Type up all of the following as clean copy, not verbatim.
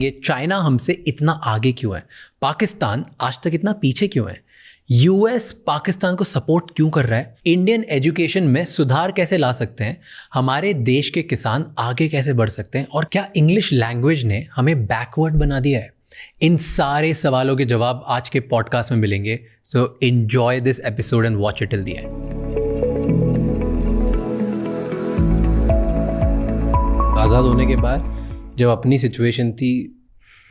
ये चाइना हमसे इतना आगे क्यों है? पाकिस्तान आज तक इतना पीछे क्यों है? यूएस पाकिस्तान को सपोर्ट क्यों कर रहा है? इंडियन एजुकेशन में सुधार कैसे ला सकते हैं? हमारे देश के किसान आगे कैसे बढ़ सकते हैं? और क्या इंग्लिश लैंग्वेज ने हमें बैकवर्ड बना दिया है? इन सारे सवालों के जवाब आज के पॉडकास्ट में मिलेंगे। So enjoy this episode and watch it till the end. आज़ाद होने के बाद जब अपनी सिचुएशन थी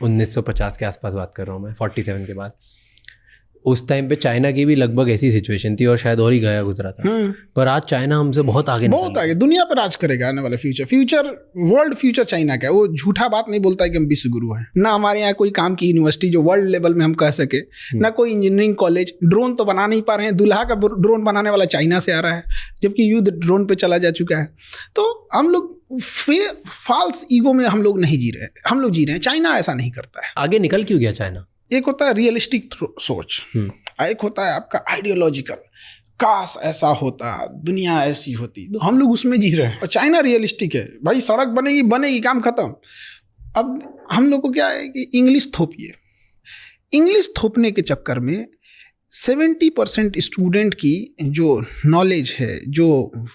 1950 के आसपास बात कर रहा हूँ मैं, 47 के बाद, उस टाइम पे चाइना की भी लगभग ऐसी सिचुएशन थी और शायद और ही गया गुजरा था। पर आज चाइना हमसे बहुत आगे दुनिया पर राज करेगा आने वाले फ्यूचर वर्ल्ड फ्यूचर चाइना का है। वो झूठा बात नहीं बोलता है कि हम विश्व गुरु हैं। ना हमारे यहाँ कोई काम की यूनिवर्सिटी जो वर्ल्ड लेवल में हम कह सके, ना कोई इंजीनियरिंग कॉलेज। ड्रोन तो बना नहीं पा रहे हैं, दूल्हा का ड्रोन बनाने वाला चाइना से आ रहा है, जबकि युद्ध ड्रोन पे चला जा चुका है। तो हम लोग फॉल्स ईगो में हम लोग नहीं जी रहे, हम लोग जी रहे हैं। चाइना ऐसा नहीं करता है। आगे निकल क्यों गया चाइना? एक होता है रियलिस्टिक सोच, एक होता है आपका आइडियोलॉजिकल, काश ऐसा होता, दुनिया ऐसी होती। तो हम लोग उसमें जी रहे हैं। और चाइना रियलिस्टिक है, भाई सड़क बनेगी काम खत्म। अब हम लोग को क्या है कि इंग्लिश थोपिए। इंग्लिश थोपने के चक्कर में 70% स्टूडेंट की जो नॉलेज है, जो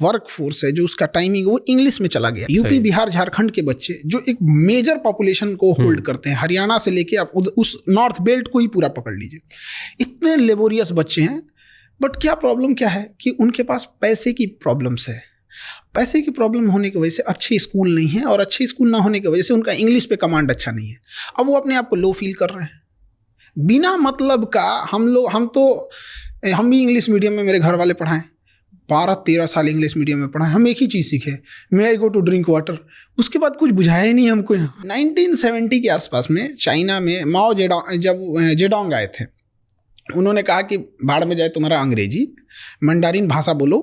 वर्क फोर्स है, जो उसका टाइमिंग, वो इंग्लिश में चला गया। यूपी, बिहार, झारखंड के बच्चे जो एक मेजर पॉपुलेशन को होल्ड करते हैं, हरियाणा से लेके आप उस नॉर्थ बेल्ट को ही पूरा पकड़ लीजिए, इतने लेबोरियस बच्चे हैं। बट क्या प्रॉब्लम क्या है कि उनके पास पैसे की प्रॉब्लम्स है। पैसे की प्रॉब्लम होने की वजह से अच्छे स्कूल नहीं है, और अच्छे स्कूल ना होने की वजह से उनका इंग्लिश पे कमांड अच्छा नहीं है। अब वो अपने आप को लो फील कर रहे हैं बिना मतलब का। हम भी इंग्लिश मीडियम में मेरे घर वाले पढ़ाएं, 12-13 साल इंग्लिश मीडियम में पढ़ाएं। हम एक ही चीज़ सीखे, मे आई गो टू ड्रिंक वाटर। उसके बाद कुछ बुझाया ही नहीं हमको। 1970 के आसपास में चाइना में माओ जेडोंग आए थे। उन्होंने कहा कि बाढ़ में जाए तुम्हारा अंग्रेजी, मंडारिन भाषा बोलो,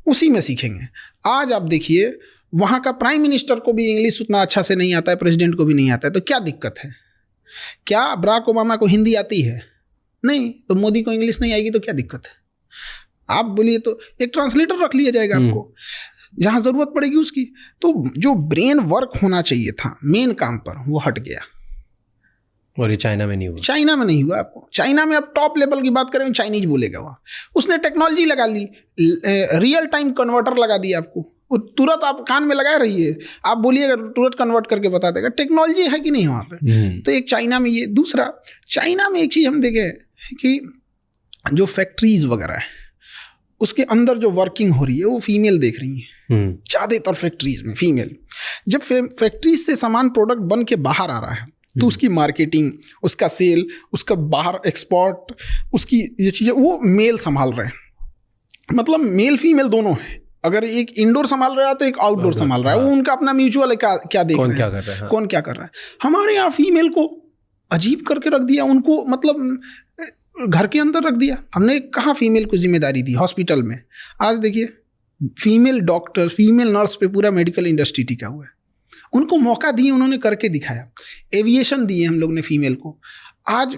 उसी में सीखेंगे। आज आप देखिए, वहाँ का प्राइम मिनिस्टर को भी इंग्लिश उतना अच्छा से नहीं आता है, प्रेसिडेंट को भी नहीं आता है। तो क्या दिक्कत है? क्या बराक ओबामा को हिंदी आती है? नहीं। तो मोदी को इंग्लिश नहीं आएगी तो क्या दिक्कत है? आप बोलिए तो एक ट्रांसलेटर रख लिया जाएगा आपको, जहां जरूरत पड़ेगी उसकी। तो जो ब्रेन वर्क होना चाहिए था मेन काम पर, वो हट गया। और ये चाइना में नहीं हुआ। चाइना में नहीं हुआ। आपको चाइना में आप टॉप लेवल की बात करें, चाइनीज बोलेगा वहाँ। उसने टेक्नोलॉजी लगा ली, रियल टाइम कन्वर्टर लगा दिया आपको। वो तुरंत आप कान में लगाए रहिए, आप बोलिएगा तुरंत कन्वर्ट करके बता देगा। टेक्नोलॉजी है कि नहीं वहाँ पे? तो एक चाइना में ये। दूसरा, चाइना में एक चीज़ हम देखें कि जो फैक्ट्रीज वगैरह है, उसके अंदर जो वर्किंग हो रही है वो फीमेल देख रही है ज़्यादातर फैक्ट्रीज में। फीमेल जब फैक्ट्रीज से सामान प्रोडक्ट बन के बाहर आ रहा है तो उसकी मार्केटिंग, उसका सेल, उसका बाहर एक्सपोर्ट, उसकी ये चीज़ें वो मेल संभाल रहे हैं। मतलब मेल फीमेल दोनों है। अगर एक इंडोर संभाल रहा है तो एक आउटडोर संभाल रहा है। वो उनका अपना म्यूचुअल क्या देख रहे हैं, कौन क्या कर रहा है। हमारे यहाँ फीमेल को अजीब करके रख दिया, उनको मतलब घर के अंदर रख दिया। हमने कहाँ फीमेल को जिम्मेदारी दी हॉस्पिटल में? आज देखिए, फीमेल डॉक्टर, फीमेल नर्स पे पूरा मेडिकल इंडस्ट्री टिका हुआ है। उनको मौका दिए, उन्होंने करके दिखाया। एविएशन दिए हम लोग ने फीमेल को। आज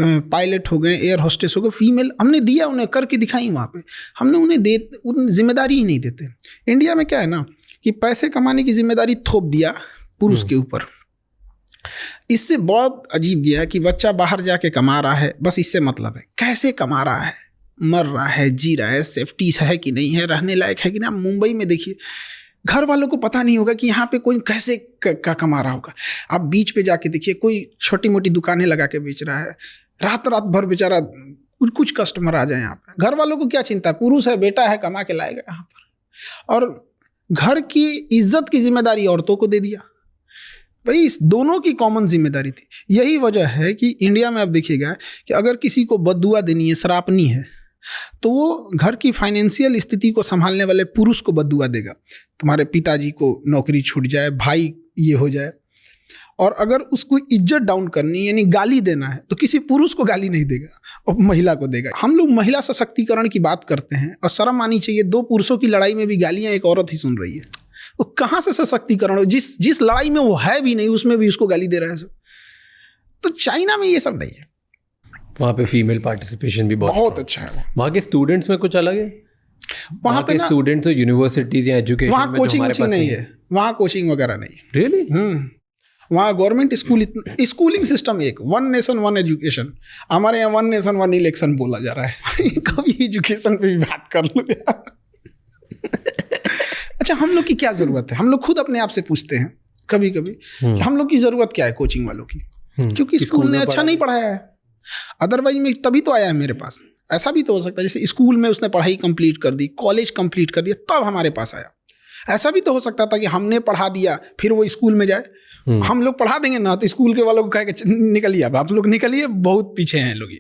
पायलट हो गए, एयर होस्टेस हो गए, फीमेल हमने दिया, उन्हें करके दिखाई वहाँ पे। हमने उन्हें जिम्मेदारी ही नहीं देते। इंडिया में क्या है ना कि पैसे कमाने की जिम्मेदारी थोप दिया पुरुष के ऊपर। इससे बहुत अजीब गया कि बच्चा बाहर जाके कमा रहा है, बस इससे मतलब है कैसे कमा रहा है, मर रहा है, जी रहा है, सेफ्टी है कि नहीं है, रहने लायक है कि नहीं। मुंबई में देखिए, घर वालों को पता नहीं होगा कि यहाँ पे कोई कैसे कमा रहा होगा। आप बीच पे जाके देखिए, कोई छोटी मोटी दुकानें लगा के बेच रहा है, रात भर बेचारा कुछ कस्टमर आ जाए यहाँ पे। घर वालों को क्या चिंता है, पुरुष है, बेटा है, कमा के लाएगा यहाँ पर। और घर की इज्जत की जिम्मेदारी औरतों को दे दिया। भाई इस दोनों की कॉमन जिम्मेदारी थी। यही वजह है कि इंडिया में आप देखिएगा कि अगर किसी को बद्दुआ देनी है, श्रापनी है, तो वो घर की फाइनेंशियल स्थिति को संभालने वाले पुरुष को बद्दुआ देगा। तुम्हारे पिताजी को नौकरी छूट जाए, भाई ये हो जाए। और अगर उसको इज्जत डाउन करनी यानी गाली देना है तो किसी पुरुष को गाली नहीं देगा, और महिला को देगा। हम लोग महिला सशक्तिकरण की बात करते हैं और शर्म आनी चाहिए, दो पुरुषों की लड़ाई में भी गालियां एक औरत ही सुन रही है। वो कहाँ से सशक्तिकरण हो? जिस लड़ाई में वो है भी नहीं, उसमें भी उसको गाली दे रहा है सब। तो चाइना में ये सब नहीं है। वहाँ पे फीमेल पार्टिसिपेशन भी बहुत अच्छा है। वहाँ के स्टूडेंट्स में कुछ अलग है? वहाँ पे स्टूडेंट्स यूनिवर्सिटीज या एजुकेशन वहाँ कोचिंग नहीं है, वहाँ कोचिंग वगैरह नहीं। रियली? वहाँ गवर्नमेंट स्कूल, स्कूलिंग सिस्टम एक, वन नेशन वन एजुकेशन। हमारे यहाँ वन नेशन वन इलेक्शन बोला जा रहा है। कभी एजुकेशन पे भी बात कर लो यार। अच्छा, हम लोग की क्या जरूरत है? हम लोग खुद अपने आप से पूछते हैं कभी कभी कि हम लोग की जरूरत क्या है कोचिंग वालों की? क्योंकि स्कूल ने अच्छा नहीं पढ़ाया है। अदरवाइज में तभी तो आया है मेरे पास। ऐसा भी तो हो सकता है जैसे स्कूल में उसने पढ़ाई कंप्लीट कर दी, कॉलेज कंप्लीट कर दिया, तब हमारे पास आया। ऐसा भी तो हो सकता था कि हमने पढ़ा दिया फिर वो स्कूल में जाए। हम लोग पढ़ा देंगे ना तो स्कूल के वालों को कहे कि निकलिए, अब आप लोग निकलिए, बहुत पीछे हैं लोग।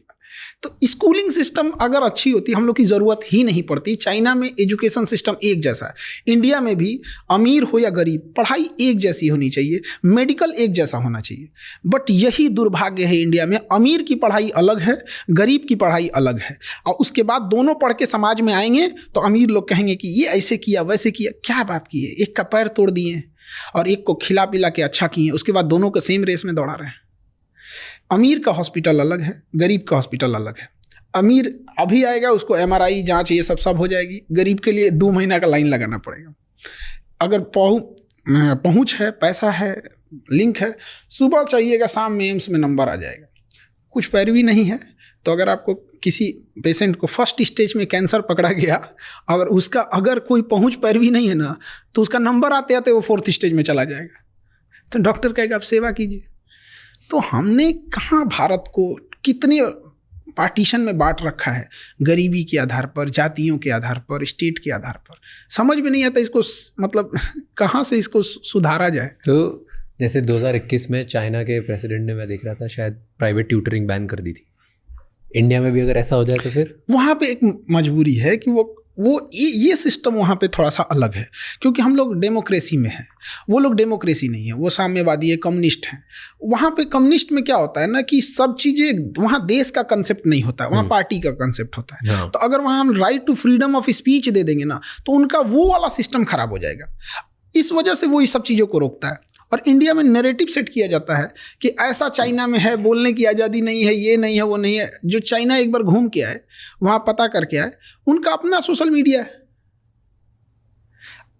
तो स्कूलिंग सिस्टम अगर अच्छी होती, हम लोग की ज़रूरत ही नहीं पड़ती। चाइना में एजुकेशन सिस्टम एक जैसा है, इंडिया में भी अमीर हो या गरीब पढ़ाई एक जैसी होनी चाहिए, मेडिकल एक जैसा होना चाहिए। बट यही दुर्भाग्य है इंडिया में, अमीर की पढ़ाई अलग है, गरीब की पढ़ाई अलग है। और उसके बाद दोनों पढ़ के समाज में आएंगे तो अमीर लोग कहेंगे कि ये ऐसे किया वैसे किया। क्या बात की है? एक का पैर तोड़ दिए और एक को खिला पिला के अच्छा किए, उसके बाद दोनों को सेम रेस में दौड़ा रहे हैं। अमीर का हॉस्पिटल अलग है, गरीब का हॉस्पिटल अलग है। अमीर अभी आएगा, उसको MRI जांच ये सब हो जाएगी। गरीब के लिए 2 महीना का लाइन लगाना पड़ेगा। अगर पहुँच है, पैसा है, लिंक है, सुबह चाहिएगा, शाम में एम्स में नंबर आ जाएगा। कुछ पैरवी नहीं है तो अगर आपको किसी पेशेंट को फर्स्ट स्टेज में कैंसर पकड़ा गया, अगर कोई पहुँच पैरवी नहीं है ना, तो उसका नंबर आते आते वो 4th स्टेज में चला जाएगा। तो डॉक्टर कहेगा आप सेवा कीजिए। तो हमने कहाँ भारत को कितने पार्टीशन में बांट रखा है, गरीबी के आधार पर, जातियों के आधार पर, स्टेट के आधार पर। समझ में नहीं आता इसको, मतलब कहाँ से इसको सुधारा जाए। तो जैसे 2021 में चाइना के प्रेसिडेंट ने, मैं देख रहा था, शायद प्राइवेट ट्यूटरिंग बैन कर दी थी। इंडिया में भी अगर ऐसा हो जाए तो फिर वहाँ पे एक मजबूरी है कि ये सिस्टम वहाँ पे थोड़ा सा अलग है, क्योंकि हम लोग डेमोक्रेसी में हैं, वो लोग डेमोक्रेसी नहीं है, वो साम्यवादी है, कम्युनिस्ट हैं। वहाँ पे कम्युनिस्ट में क्या होता है ना कि सब चीज़ें, वहाँ देश का कंसेप्ट नहीं होता है, वहाँ पार्टी का कंसेप्ट होता है। तो अगर वहाँ हम right to freedom of speech दे देंगे ना, तो उनका वो वाला सिस्टम खराब हो जाएगा। इस वजह से वो इस सब चीज़ों को रोकता है। और इंडिया में नैरेटिव सेट किया जाता है कि ऐसा चाइना में है, बोलने की आज़ादी नहीं है, ये नहीं है, वो नहीं है। जो चाइना एक बार घूम के आए, वहाँ पता करके आए, उनका अपना सोशल मीडिया है।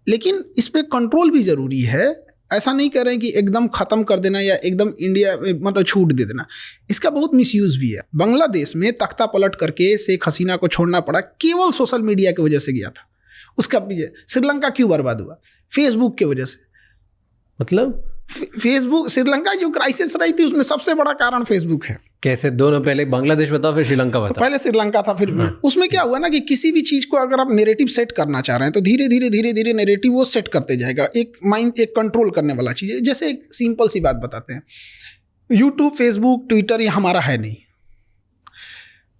लेकिन इस पर कंट्रोल भी ज़रूरी है। ऐसा नहीं कर रहे हैं कि एकदम ख़त्म कर देना या एकदम इंडिया मतलब छूट दे देना। इसका बहुत मिसयूज़ भी है। बांग्लादेश में तख्ता पलट करके शेख हसीना को छोड़ना पड़ा, केवल सोशल मीडिया की वजह से गया था। उसका श्रीलंका क्यों बर्बाद हुआ? फेसबुक की वजह से। मतलब फेसबुक, श्रीलंका जो क्राइसिस रही थी उसमें सबसे बड़ा कारण फेसबुक है। कैसे? दोनों, पहले बांग्लादेश बताओ फिर श्रीलंका बताओ। पहले श्रीलंका था, फिर उसमें क्या हुआ ना कि किसी भी चीज़ को अगर आप नैरेटिव सेट करना चाह रहे हैं तो धीरे धीरे नैरेटिव वो सेट करते जाएगा। एक माइंड, एक कंट्रोल करने वाला चीज़ है। जैसे एक सिंपल सी बात बताते हैं, यूट्यूब, फेसबुक, ट्विटर ये हमारा है नहीं।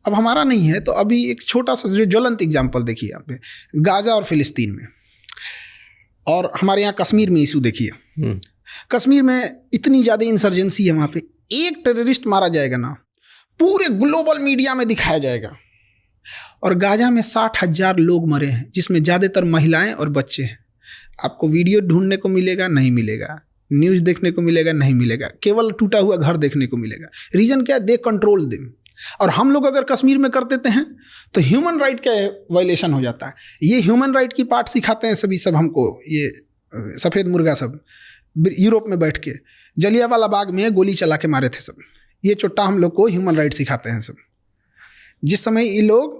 अब हमारा नहीं है तो अभी एक छोटा सा जो ज्वलंत एग्जाम्पल देखिए यहाँ पे, गाजा और फिलिस्तीन में, और हमारे यहाँ कश्मीर में इशू देखिए। कश्मीर में इतनी ज़्यादा इंसर्जेंसी है, वहाँ पे एक टेररिस्ट मारा जाएगा ना, पूरे ग्लोबल मीडिया में दिखाया जाएगा। और गाजा में 60,000 लोग मरे हैं, जिसमें ज़्यादातर महिलाएं और बच्चे हैं। आपको वीडियो ढूंढने को मिलेगा? नहीं मिलेगा। न्यूज़ देखने को मिलेगा? नहीं मिलेगा। केवल टूटा हुआ घर देखने को मिलेगा। रीज़न क्या है? They control them. और हम लोग अगर कश्मीर में कर देते हैं तो ह्यूमन राइट का वायलेशन हो जाता है। ये ह्यूमन राइट की पार्ट सिखाते हैं सब हमको, ये सफ़ेद मुर्गा सब यूरोप में बैठ के जलियांवाला बाग में गोली चला के मारे थे सब। ये चुट्टा हम लोग को ह्यूमन राइट सिखाते हैं सब। जिस समय ये लोग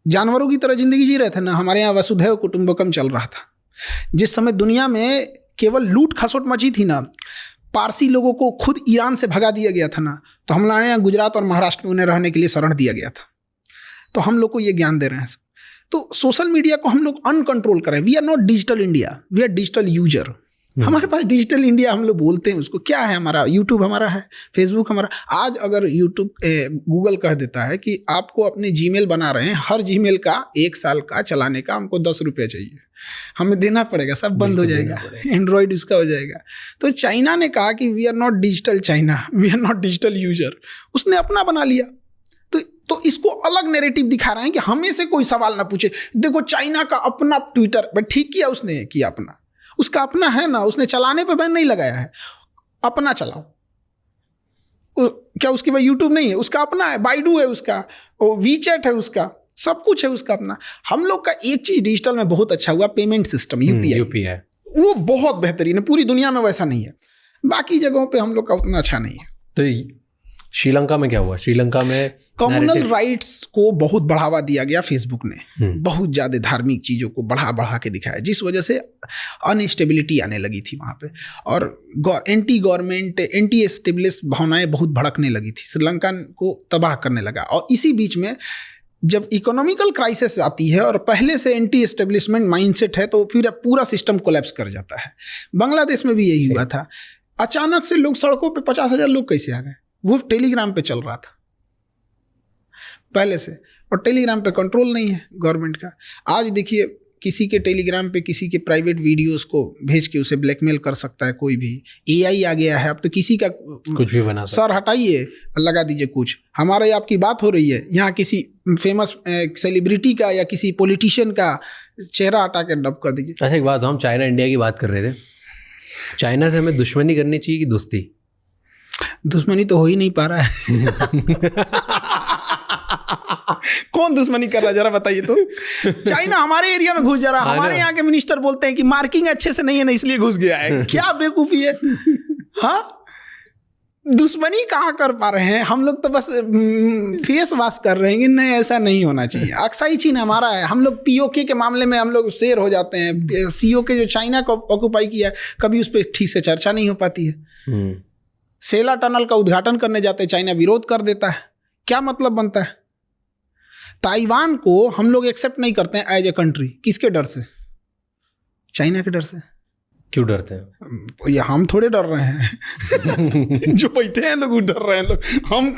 जानवरों की तरह ज़िंदगी जी रहे थे ना, हमारे यहाँ वसुधैव कुटुंबकम चल रहा था। जिस समय दुनिया में केवल लूट खसोट मची थी ना, पारसी लोगों को खुद ईरान से भगा दिया गया था ना, तो हमारे यहाँ गुजरात और महाराष्ट्र में उन्हें रहने के लिए शरण दिया गया था। तो हम लोग को ये ज्ञान दे रहे हैं सब। तो सोशल मीडिया को हम लोग अनकंट्रोल कर रहे हैं। We are not digital India, we are digital user. हमारे पास डिजिटल इंडिया हम लोग बोलते हैं उसको, क्या है हमारा? यूट्यूब हमारा है, फेसबुक हमारा। आज अगर यूट्यूब गूगल कह देता है कि आपको अपने जीमेल बना रहे हैं, हर जीमेल का 1 साल का चलाने का हमको 10 रुपये चाहिए, हमें देना पड़ेगा, सब बंद हो जाएगा, एंड्रॉयड उसका हो जाएगा। तो चाइना ने कहा कि we are not digital China, we are not digital user. उसने अपना बना लिया। तो इसको अलग नैरेटिव दिखा रहे हैं कि हमें से कोई सवाल ना पूछे। देखो चाइना का अपना ट्विटर, बट ठीक किया उसने, किया अपना, उसका अपना है ना, उसने चलाने पे बैन नहीं लगाया है, अपना चलाओ। क्या उसके पास यूट्यूब नहीं है? उसका अपना है, बाइडू है उसका, वीचैट है उसका, सब कुछ है उसका अपना। हम लोग का एक चीज़ डिजिटल में बहुत अच्छा हुआ, पेमेंट सिस्टम, यूपीआई। वो बहुत बेहतरीन है, पूरी दुनिया में वैसा नहीं है। बाकी जगहों पे हम लोग का उतना अच्छा नहीं है। तो श्रीलंका में क्या हुआ? श्रीलंका में कम्युनल राइट्स को बहुत बढ़ावा दिया गया फेसबुक ने, बहुत ज़्यादा धार्मिक चीज़ों को बढ़ा के दिखाया, जिस वजह से अनस्टेबिलिटी आने लगी थी वहाँ पे, और एंटी गवर्नमेंट एंटी एस्टेब्लिश भावनाएं बहुत भड़कने लगी थी, श्रीलंका को तबाह करने लगा। और इसी बीच में जब इकोनॉमिकल क्राइसिस आती है और पहले से एंटी एस्टेब्लिशमेंट माइंडसेट है तो फिर पूरा सिस्टम कोलैप्स कर जाता है। बांग्लादेश में भी यही हुआ था, अचानक से लोग सड़कों पे 50,000 लोग कैसे आ गए? वो टेलीग्राम पे चल रहा था पहले से, और टेलीग्राम पे कंट्रोल नहीं है गवर्नमेंट का। आज देखिए किसी के टेलीग्राम पे किसी के प्राइवेट वीडियोस को भेज के उसे ब्लैकमेल कर सकता है कोई भी। एआई आ गया है, अब तो किसी का कुछ भी बना सकता है। सर हटाइए, लगा दीजिए कुछ, हमारे आपकी बात हो रही है, यहाँ किसी फेमस सेलिब्रिटी का या किसी पॉलिटिशियन का चेहरा हटा के डब कर दीजिए। अच्छा एक बात, हम चाइना इंडिया की बात कर रहे थे, चाइना से हमें दुश्मनी करनी चाहिए कि दोस्ती? दुश्मनी तो हो ही नहीं पा रहा है। कौन दुश्मनी कर रहा है जरा बताइए तो? चाइना हमारे एरिया में घुस जा रहा है, हमारे यहाँ के मिनिस्टर बोलते हैं कि मार्किंग अच्छे से नहीं है ना इसलिए घुस गया है। क्या बेवकूफी है? हाँ, दुश्मनी कहाँ कर पा रहे हैं हम लोग, तो बस फेस वॉश कर रहे हैं कि नहीं ऐसा नहीं होना चाहिए। अक्साई चीन हमारा है, हम लोग पीओके के मामले में हम लोग शेर हो जाते हैं। सीओके जो चाइना को ऑक्युपाई किया है, कभी उस पर ठीक से चर्चा नहीं हो पाती है। सेला टनल का उद्घाटन करने जाते हैं, चाइना विरोध कर देता है, क्या मतलब बनता है? ताइवान को हम लोग एक्सेप्ट नहीं करते हैं एज ए कंट्री, किसके डर से? चाइना के डर से। क्यों डरते हैं? ये हम थोड़े डर रहे हैं। जो बैठे हैं लोग डर रहे हैं, लोग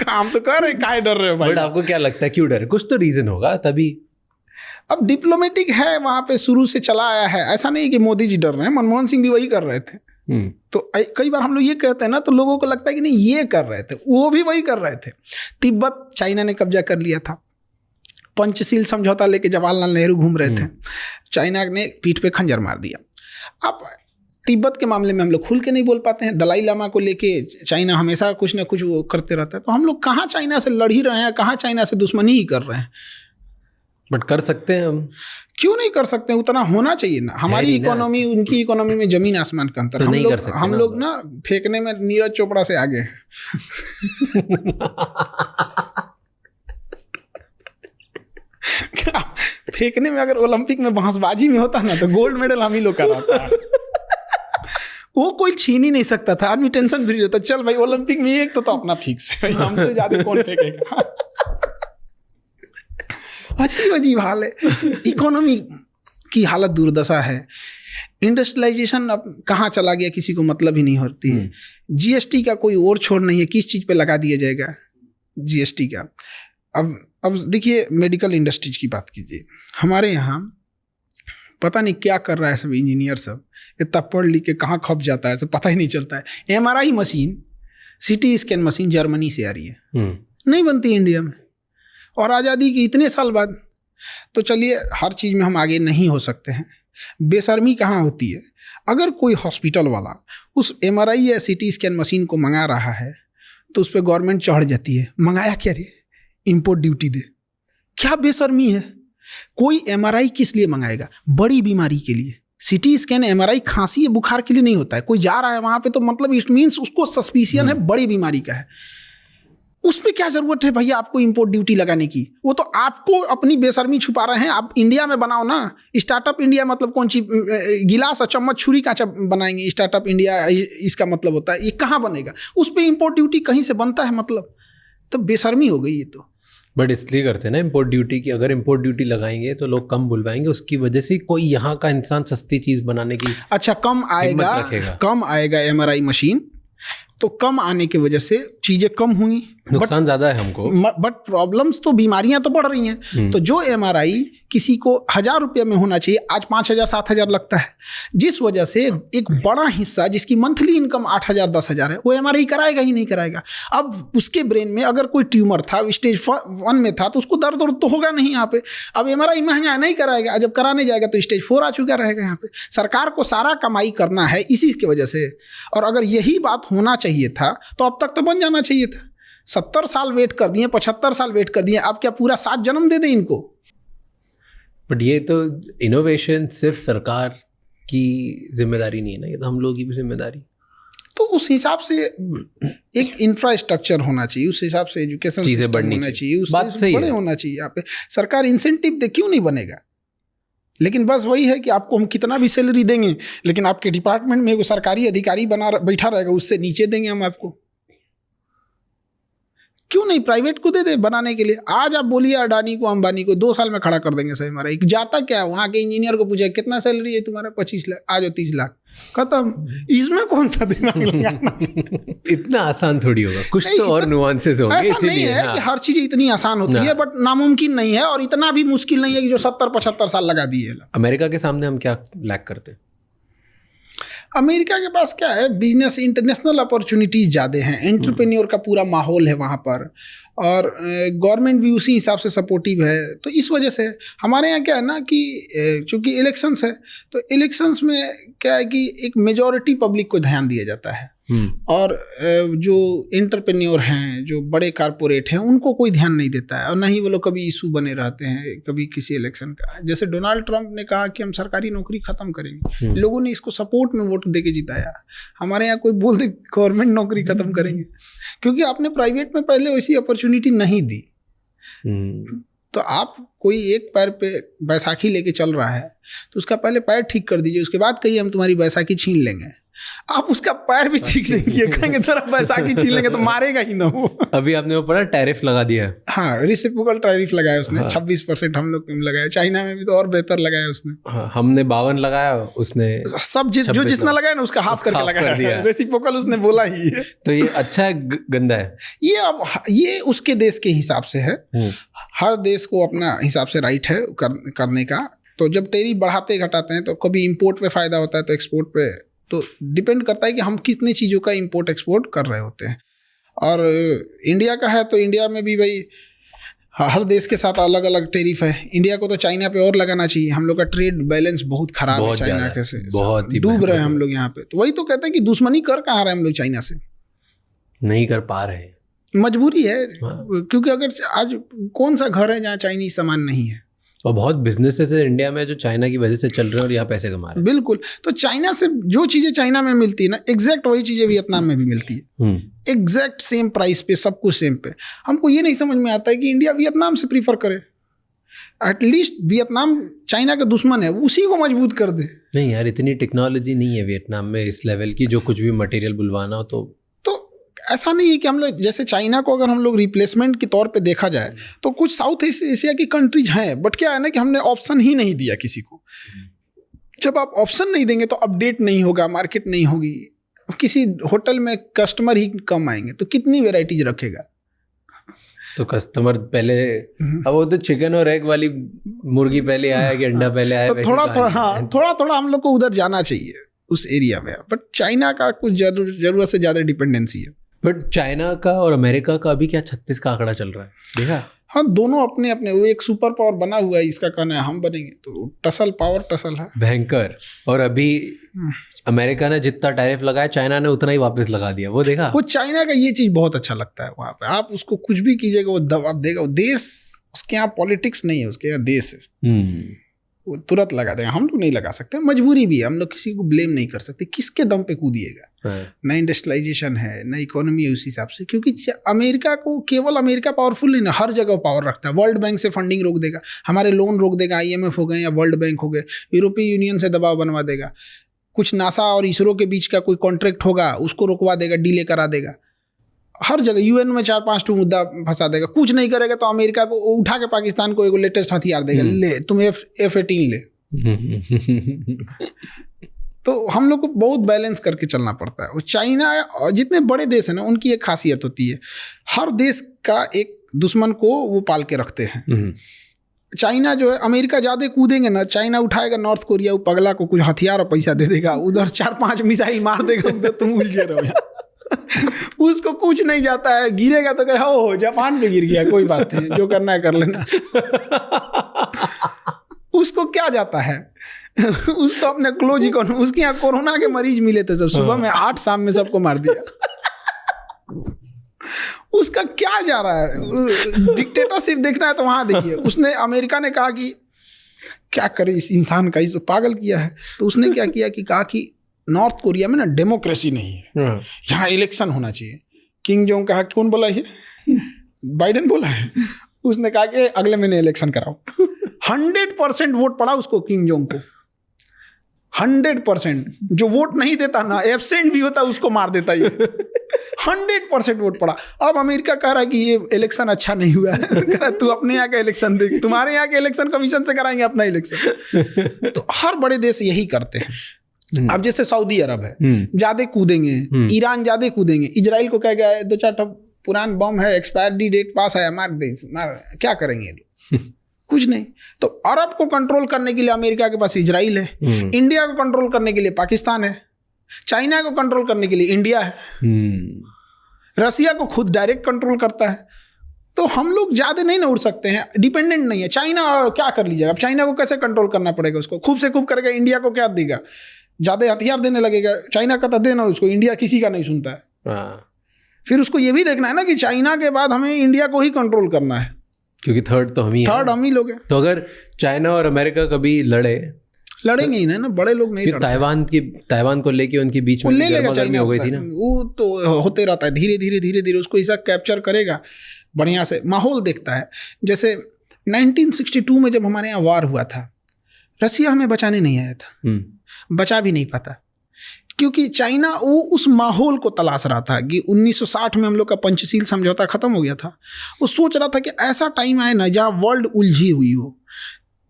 हम तो कह रहे हैं काहे डर रहे हो भाई। बट आपको क्या लगता है क्यों डर? कुछ तो रीजन होगा तभी। अब डिप्लोमेटिक है, वहां पे शुरू से चला आया है, ऐसा नहीं कि मोदी जी डर रहे हैं, मनमोहन सिंह भी वही कर रहे थे। तो कई बार हम लोग ये कहते हैं ना, तो लोगों को लगता है कि नहीं ये कर रहे थे, वो भी वही कर रहे थे। तिब्बत चाइना ने कब्जा कर लिया था, पंचशील समझौता लेके जवाहरलाल नेहरू घूम रहे थे, चाइना ने पीठ पे खंजर मार दिया। अब तिब्बत के मामले में हम लोग खुल के नहीं बोल पाते हैं, दलाई लामा को लेके चाइना हमेशा कुछ ना कुछ वो करते रहता है, तो हम लोग कहाँ चाइना से लड़ ही रहे हैं, कहाँ चाइना से दुश्मनी ही कर रहे हैं। बट कर सकते हैं हम, क्यों नहीं कर सकते? उतना होना चाहिए ना। हमारी इकोनॉमी उनकी इकोनॉमी में जमीन आसमान का अंतर। तो हम लोग ना फेंकने में नीरज चोपड़ा से आगे हैं। फेंकने में अगर ओलंपिक में बांसबाजी में होता ना तो गोल्ड मेडल हम ही लोग का रहता है। वो कोई छीन ही नहीं सकता था, आदमी टेंशन फ्री रहता, चल भाई ओलंपिक में एक तो अपना फिक्स है, हमसे ज्यादा कौन फेंकेगा। अजीब हाल है, इकोनॉमी की हालत दुर्दशा है। इंडस्ट्रियलाइजेशन अब कहाँ चला गया किसी को मतलब ही नहीं होती है। जीएसटी का कोई और छोर नहीं है, किस चीज़ पे लगा दिया जाएगा जीएसटी का। अब देखिए मेडिकल इंडस्ट्रीज की बात कीजिए, हमारे यहाँ पता नहीं क्या कर रहा है सब इंजीनियर, सब इतना पढ़ लिख के कहाँ खप जाता है सब पता ही नहीं चलता है। MRI machine, CT scan machine Germany से आ रही है, नहीं बनती इंडिया में, और आज़ादी के इतने साल बाद। तो चलिए हर चीज़ में हम आगे नहीं हो सकते हैं। बेशर्मी कहाँ होती है, अगर कोई हॉस्पिटल वाला उस MRI या CT स्कैन मशीन को मंगा रहा है तो उस पर गवर्नमेंट चढ़ जाती है, मंगाया क्या रे, इंपोर्ट ड्यूटी दे। क्या बेशर्मी है। कोई MRI किस लिए मंगाएगा? बड़ी बीमारी के लिए। CT स्कैन MRI खांसी या बुखार के लिए नहीं होता है। कोई जा रहा है वहाँ पे तो मतलब इट मीन्स उसको सस्पिशियन है बड़ी बीमारी का है। उस पर क्या जरूरत है भैया आपको इंपोर्ट ड्यूटी लगाने की? वो तो आपको अपनी बेशर्मी छुपा रहे हैं। आप इंडिया में बनाओ ना, स्टार्टअप इंडिया मतलब कौन सी गिलास और चम्मच छुरी कांचा बनाएंगे स्टार्टअप इंडिया, इसका मतलब होता है। ये कहाँ बनेगा? उस पर इंपोर्ट ड्यूटी कहीं से बनता है मतलब? तो बेशर्मी हो गई ये तो। बट इसलिए करते हैं ना इंपोर्ट ड्यूटी की, अगर इंपोर्ट ड्यूटी लगाएंगे तो लोग कम बुलवाएंगे, उसकी वजह से कोई यहाँ का इंसान सस्ती चीज़ बनाने की अच्छा कम आएगा MRI मशीन, तो कम आने की वजह से चीज़ें कम होंगी, नुकसान ज़्यादा है हमको। बट प्रॉब्लम्स तो, बीमारियां तो बढ़ रही हैं। तो जो MRI किसी को 1000 रुपये में होना चाहिए आज 5000 7000 लगता है, जिस वजह से एक बड़ा हिस्सा जिसकी मंथली इनकम 8000 10000 है वो MRI कराएगा ही नहीं कराएगा। अब उसके ब्रेन में अगर कोई ट्यूमर था, स्टेज 1 में था, तो उसको दर्द तो होगा नहीं यहाँ पे। अब MRI महंगा नहीं कराएगा, जब कराने जाएगा तो स्टेज 4 आ चुका रहेगा। यहाँ पे सरकार को सारा कमाई करना है इसी की वजह से। और अगर यही बात होना चाहिए था तो अब तक तो बन जाना चाहिए था। 70 साल वेट कर दिए, 75 साल वेट कर दिए, अब क्या पूरा 7 जन्म दे दें इनको? बट ये तो इनोवेशन सिर्फ सरकार की जिम्मेदारी नहीं है ना, ये तो हम लोग की भी जिम्मेदारी। तो उस हिसाब से एक इंफ्रास्ट्रक्चर होना चाहिए, उस हिसाब से एजुकेशन सिस्टम होना चाहिए, उस बड़े होना चाहिए। यहाँ पे सरकार इंसेंटिव दे, क्यों नहीं बनेगा? लेकिन बस वही है कि आपको हम कितना भी सैलरी देंगे, लेकिन आपके डिपार्टमेंट में एक सरकारी अधिकारी बैठा रहेगा, उससे नीचे देंगे हम आपको। क्यों नहीं प्राइवेट को दे दे बनाने के लिए? आज आप बोलिए अडानी को, अंबानी को 2 साल में खड़ा कर देंगे सही हमारा। एक जाता क्या है, वहाँ के इंजीनियर को पूछे कितना सैलरी है तुम्हारा, 25 लाख, आ जाओ 30 लाख, खत्म। इसमें कौन सा दिमाग लगाना? इतना आसान थोड़ी होगा, कुछ तो और नुआंसेस होंगे। ऐसा नहीं है कि हर चीज इतनी आसान होती है, बट नामुमकिन नहीं है, और इतना भी मुश्किल नहीं है कि जो 70-75 साल लगा दिए। अमेरिका के सामने हम क्या लैक करते हैं? अमेरिका के पास क्या है, बिजनेस, इंटरनेशनल अपॉर्चुनिटीज ज़्यादा हैं, एंटरप्रेन्योर का पूरा माहौल है वहाँ पर, और गवर्नमेंट भी उसी हिसाब से सपोर्टिव है। तो इस वजह से हमारे यहाँ क्या है ना कि चूँकि इलेक्शंस है, तो इलेक्शंस में क्या है कि एक मेजॉरिटी पब्लिक को ध्यान दिया जाता है, और जो एंटरप्रेन्योर हैं, जो बड़े कारपोरेट हैं, उनको कोई ध्यान नहीं देता है, और ना ही वो लोग कभी इशू बने रहते हैं कभी किसी इलेक्शन का। जैसे डोनाल्ड ट्रंप ने कहा कि हम सरकारी नौकरी खत्म करेंगे, लोगों ने इसको सपोर्ट में वोट दे के जिताया। हमारे यहाँ कोई बोल दे गवर्नमेंट नौकरी खत्म करेंगे, क्योंकि आपने प्राइवेट में पहले वैसी अपॉर्चुनिटी नहीं दी। तो आप कोई एक पैर पे बैसाखी लेके चल रहा है, तो उसका पहले पैर ठीक कर दीजिए, उसके बाद कहिए हम तुम्हारी बैसाखी छीन लेंगे। आप उसका पैर भी ठीक नहीं किए, कहेंगे तेरा बैसाखी छीन लेंगे, तो मारेगा ही ना वो। अभी आपने वो पढ़ा, टैरिफ लगा दिया। हाँ, रेसिप्रोकल टैरिफ लगाया उसने। हाँ। 26% हम लोग लगाया, चाइना में भी तो और बेहतर लगाया उसने। हाँ, हमने 52 लगाया, उसने सब जो जितना लगाया ना उसका हाफ करके लगाया। रेसिप्रोकल उसने बोला ही है। तो ये अच्छा है गंदा है? ये उसके देश के हिसाब से है, हर देश को अपना हिसाब से राइट है करने का। तो जब टैरिफ बढ़ाते घटाते हैं, तो कभी इम्पोर्ट पे फायदा होता है, तो एक्सपोर्ट पे, तो डिपेंड करता है कि हम कितनी चीज़ों का इंपोर्ट एक्सपोर्ट कर रहे होते हैं। और इंडिया का है तो इंडिया में भी भाई हर देश के साथ अलग अलग टैरिफ है। इंडिया को तो चाइना पे और लगाना चाहिए, हम लोग का ट्रेड बैलेंस बहुत खराब है चाइना के से, बहुत ही डूब रहे हैं हम लोग यहाँ पे। तो वही तो कहते हैं कि दुश्मनी कर कहाँ रहे हैं हम लोग चाइना से, नहीं कर पा रहे, मजबूरी है। क्योंकि अगर आज कौन सा घर है जहाँ चाइनीज सामान नहीं है, और बहुत बिजनेसेस है इंडिया में जो चाइना की वजह से चल रहे हैं और यहाँ पैसे कमा रहे हैं। बिल्कुल। तो चाइना से जो चीज़ें चाइना में मिलती है ना, एग्जैक्ट वही चीज़ें वियतनाम में भी मिलती है, एग्जैक्ट सेम प्राइस पे, सब कुछ सेम पे। हमको ये नहीं समझ में आता है कि इंडिया वियतनाम से प्रीफर करे। एटलीस्ट वियतनाम चाइना का दुश्मन है, उसी को मजबूत कर दे। नहीं यार, इतनी टेक्नोलॉजी नहीं है वियतनाम में इस लेवल की, जो कुछ भी मटेरियल बुलवाना हो तो ऐसा नहीं है कि हम लोग जैसे चाइना को अगर हम लोग रिप्लेसमेंट के तौर पे देखा जाए, तो कुछ साउथ एशिया की कंट्रीज हैं, बट क्या है ना कि हमने ऑप्शन ही नहीं दिया किसी को। जब आप ऑप्शन नहीं देंगे तो अपडेट नहीं होगा, मार्केट नहीं होगी, किसी होटल में कस्टमर ही कम आएंगे, तो कितनी वेराइटीज रखेगा? तो कस्टमर पहले, अब वो तो चिकन और एग वाली मुर्गी पहले आया कि अंडा पहले आया, तो थोड़ा हम लोग को उधर जाना चाहिए उस एरिया में। बट चाइना का कुछ जरूरत से ज्यादा डिपेंडेंसी है। बट चाइना का और अमेरिका का अभी क्या 36 का आंकड़ा चल रहा है, देखा? हाँ, दोनों अपने अपने, वो एक सुपर पावर बना हुआ है, इसका कहना है हम बनेंगे, तो टसल है भयंकर। और अभी अमेरिका ने जितना टैरिफ लगाया, चाइना ने उतना ही वापस लगा दिया, वो देखा? वो चाइना का ये चीज बहुत अच्छा लगता है। वहाँ पे आप उसको कुछ भी कीजिएगा, वो दबाव देगा। वो देश, उसके यहाँ पॉलिटिक्स नहीं है, उसके यहाँ देश है, वो तुरंत लगा देगा। हम लोग नहीं लगा सकते, मजबूरी भी है, हम लोग किसी को ब्लेम नहीं कर सकते। किसके दम पे कूदिएगा? ना इंडस्ट्रियलाइजेशन है, ना इकोनॉमी है उस हिसाब से। क्योंकि अमेरिका को, केवल अमेरिका पावरफुल नहीं ना, हर जगह पावर रखता है। वर्ल्ड बैंक से फंडिंग रोक देगा, हमारे लोन रोक देगा, IMF हो गए या वर्ल्ड बैंक हो गए, यूरोपीय यूनियन से दबाव बनवा देगा। कुछ नासा और इसरो के बीच का कोई कॉन्ट्रैक्ट होगा, उसको रुकवा देगा, डिले करा देगा। हर जगह UN में 4-5 मुद्दा फंसा देगा। कुछ नहीं करेगा तो अमेरिका को उठा के पाकिस्तान को एक लेटेस्ट हथियार देगा, ले तुम F-18 ले। तो हम लोग को बहुत बैलेंस करके चलना पड़ता है। और चाइना और जितने बड़े देश हैं ना, उनकी एक खासियत होती है, हर देश का एक दुश्मन को वो पाल के रखते हैं। चाइना जो है, अमेरिका ज़्यादा कूदेंगे ना, चाइना उठाएगा नॉर्थ कोरिया, वो पगला को कुछ हथियार और पैसा दे देगा, उधर 4-5 मिसाइल मार देगा, उधर तुम उलझे रहो। उसको कुछ नहीं जाता है, गिरेगा तो कहे हो जापान पे गिर गया, कोई बात नहीं, जो करना है कर लेना। उसको क्या जाता है? उसको अपने क्लोज इकोनॉमी, उसके यहाँ कोरोना के मरीज मिले थे सब, सुबह में 8, शाम में सबको मार दिया। उसका क्या जा रहा है? डिक्टेटरशिप देखना है तो वहां देखिए। उसने, अमेरिका ने कहा कि क्या करे इस इंसान का, इसको पागल किया है। तो उसने क्या किया कि कहा कि नॉर्थ कोरिया में ना डेमोक्रेसी नहीं है, यहाँ इलेक्शन होना चाहिए। किंग जोंग कहा, कौन बोला ये? बाइडेन बोला है। उसने कहा कि अगले महीने इलेक्शन कराओ। 100% वोट पड़ा उसको, किंग जोंग को 100%। जो वोट नहीं देता ना, एब्सेंट भी होता, उसको मार देता ये। 100% वोट पड़ा। अब अमेरिका कह रहा है कि ये इलेक्शन अच्छा नहीं हुआ है। कह रहा है तू अपने यहाँ का इलेक्शन देख, तुम्हारे यहाँ के इलेक्शन कमीशन से कराएंगे अपना इलेक्शन। तो हर बड़े देश यही करते हैं। अब जैसे सऊदी अरब है, ज्यादा कूदेंगे, ईरान ज्यादा कूदेंगे, इजराइल को कहेगा 2-4 पुरान बम है, एक्सपायरी डेट पास है, मार दे, क्या करेंगे लोग? कुछ नहीं। तो अरब को कंट्रोल करने के लिए अमेरिका के पास इजराइल है, इंडिया को कंट्रोल करने के लिए पाकिस्तान है, चाइना को कंट्रोल करने के लिए इंडिया है, रसिया को खुद डायरेक्ट कंट्रोल करता है। तो हम लोग ज्यादा नहीं ना उड़ सकते हैं, डिपेंडेंट नहीं है। चाइना क्या कर लीजिएगा? अब चाइना को कैसे कंट्रोल करना पड़ेगा? उसको खूब से खूब करेगा, इंडिया को क्या देगा? ज्यादा हथियार देने लगेगा। चाइना का तो देना उसको, इंडिया किसी का नहीं सुनता है। फिर उसको ये भी देखना है ना कि चाइना के बाद हमें इंडिया को ही कंट्रोल करना है, क्योंकि थर्ड हम ही लोग हैं। तो अगर चाइना और अमेरिका कभी लड़ेंगे ही ना, बड़े लोग नहीं। ताइवान को लेके उनके बीच में ले लेगा चाइना, हो गई थी ना, वो तो होते रहता है। धीरे धीरे उसको ऐसा कैप्चर करेगा, बढ़िया से माहौल देखता है। जैसे 1962 में जब हमारे यहाँ वार हुआ था, रसिया हमें बचाने नहीं आया था, बचा भी नहीं पाता, क्योंकि चाइना वो उस माहौल को तलाश रहा था कि 1960 में हम लोग का पंचशील समझौता खत्म हो गया था। वो सोच रहा था कि ऐसा टाइम आए ना जहाँ वर्ल्ड उलझी हुई हो।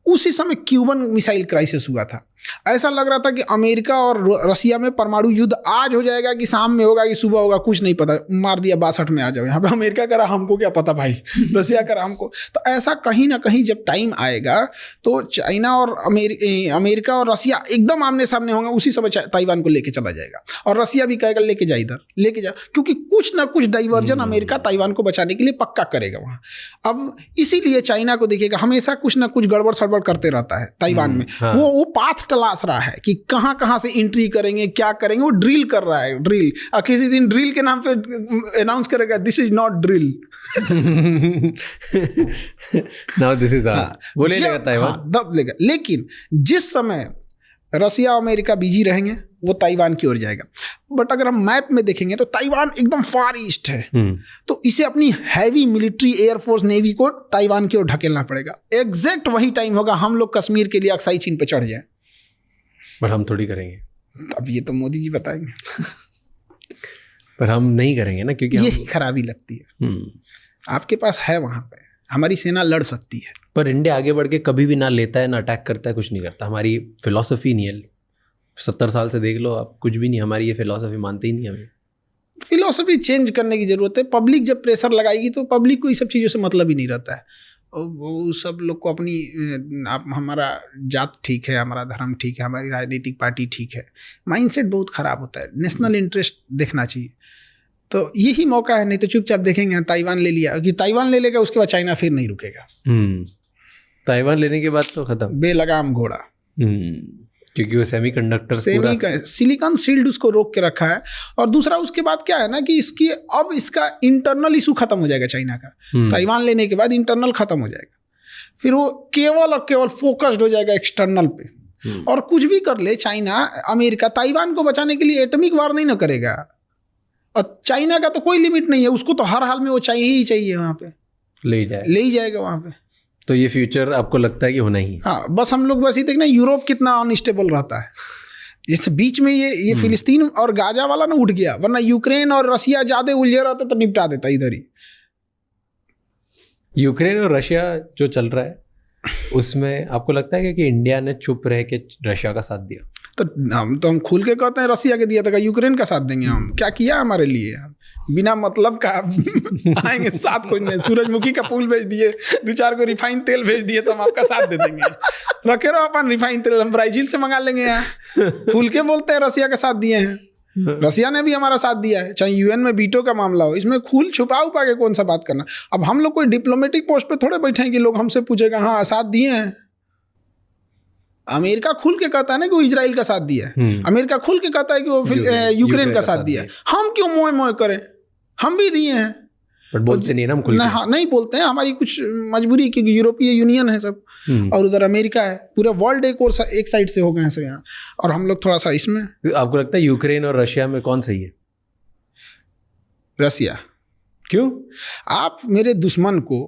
उसी समय क्यूबन मिसाइल क्राइसिस हुआ था। ऐसा लग रहा था कि अमेरिका और रसिया में परमाणु युद्ध आज हो जाएगा कि शाम में होगा कि सुबह होगा, कुछ नहीं पता। मार दिया 62 में आ जाओ। यहाँ पे अमेरिका करा, हमको क्या पता भाई, रसिया करा हमको। तो ऐसा कहीं ना कहीं जब टाइम आएगा तो चाइना और अमेरिका और रसिया एकदम आमने सामने होंगे। उसी समय ताइवान को लेके चला जाएगा और रसिया भी कहेगा लेके जा, इधर लेके जा, क्योंकि कुछ ना कुछ डाइवर्जन अमेरिका ताइवान को बचाने के लिए पक्का करेगा वहाँ। अब इसीलिए चाइना को देखिएगा, हमेशा कुछ ना कुछ गड़बड़ सड़बड़ करते रहता है ताइवान में। वो पाथ तलाश रहा है कि कहाँ से एंट्री करेंगे, क्या करेंगे। वो ड्रिल कर रहा है, ड्रिल। और किसी दिन ड्रिल के नाम पे अनाउंस करेगा this is not drill, now this is वो ले लेगा ताइवान, दब लेगा। लेकिन जिस समय रसिया और अमेरिका बिजी रहेंगे वो ताइवान की ओर जाएगा। बट अगर हम मैप में देखेंगे तो ताइवान एकदम फार ईस्ट है, तो इसे अपनी हैवी मिलिट्री, एयरफोर्स, नेवी को ताइवान की ओर ढकेलना पड़ेगा। एग्जैक्ट वही टाइम होगा हम लोग कश्मीर के लिए अक्साई चीन पे चढ़ जाए। पर हम थोड़ी करेंगे, अब ये तो मोदी जी बताएंगे। पर हम नहीं करेंगे ना, क्योंकि यही खराबी लगती है। आपके पास है, वहां पे हमारी सेना लड़ सकती है। पर इंडिया आगे बढ़ के कभी भी ना लेता है, ना अटैक करता है, कुछ नहीं करता। हमारी फिलॉसफी नहीं है। 70 साल से देख लो आप, कुछ भी नहीं। हमारी ये फिलॉसफी मानते ही नहीं। हमें फिलॉसफी चेंज करने की जरूरत है। पब्लिक जब प्रेशर लगाएगी तो पब्लिक को ये सब चीज़ों से मतलब ही नहीं रहता है। वो सब लोग को अपनी हमारा जात ठीक है, हमारा धर्म ठीक है, हमारी राजनीतिक पार्टी ठीक है, माइंडसेट बहुत ख़राब होता है। नेशनल इंटरेस्ट देखना चाहिए। तो यही मौका है, नहीं तो चुपचाप देखेंगे ताइवान ले लिया कि ताइवान ले लेगा, उसके बाद चाइना फिर नहीं रुकेगा। ताइवान लेने के बाद तो खत्म, बेलगाम घोड़ा। क्योंकि वो सेमीकंडक्टर सिलिकॉन शील्ड उसको रोक के रखा है। और दूसरा उसके बाद क्या है ना कि इसका इंटरनल इशू खत्म हो जाएगा चाइना का। ताइवान लेने के बाद इंटरनल खत्म हो जाएगा, फिर वो केवल और केवल फोकस्ड हो जाएगा एक्सटर्नल पे। और कुछ भी कर ले चाइना, अमेरिका ताइवान को बचाने के लिए एटॉमिक वार नहीं ना करेगा। और चाइना का तो कोई लिमिट नहीं है, उसको तो हर हाल में वो चाहिए ही चाहिए, वहाँ पे ले ही जाएगा वहाँ पे। तो ये फ्यूचर आपको लगता है कि होना ही? हाँ, बस हम लोग बस ये देखना यूरोप कितना अनस्टेबल रहता है। जैसे बीच में ये फिलिस्तीन और गाजा वाला ना उठ गया, वरना यूक्रेन और रशिया ज्यादा उलझे रहता तो निपटा देता इधर ही। यूक्रेन और रशिया जो चल रहा है उसमें आपको लगता है कि इंडिया ने चुप रह के रशिया का साथ दिया? तो हम खुल के कहते हैं रसिया के दिया था, यूक्रेन का साथ देंगे हम? क्या किया हमारे लिए? बिना मतलब का आएंगे साथ खोजने। सूरजमुखी का फूल भेज दिए, 2-4 को रिफाइन तेल भेज दिए तो हम आपका साथ दे देंगे। रखे रहो अपन रिफाइन तेल, हम ब्राजील से मंगा लेंगे। यहाँ खुल के बोलते हैं रसिया का साथ दिए हैं। रसिया ने भी हमारा साथ दिया है, चाहे यूएन में वीटो का मामला हो। इसमें खुल छुपा के कौन सा बात करना। अब हम लोग कोई डिप्लोमेटिक पोस्ट पे थोड़े बैठे हैं कि लोग हमसे पूछेगा हाँ साथ दिए हैं। अमेरिका खुल के कहता है ना कि वो इजराइल का साथ दिया है, अमेरिका खुल के कहता है कि वो यूक्रेन का साथ दिया है। हम क्यों मोए करें? हम भी दिए हैं। बट बोलते नहीं ना हम खुल के। हाँ, नहीं बोलते हैं, हमारी कुछ मजबूरी, क्योंकि यूरोपीय यूनियन है सब और उधर अमेरिका है, पूरा वर्ल्ड एक साइड से हो गए हैं सब यहाँ, और हम लोग थोड़ा सा इसमें। आपको लगता है यूक्रेन और रशिया में कौन सही है? रसिया। क्यों? आप मेरे दुश्मन को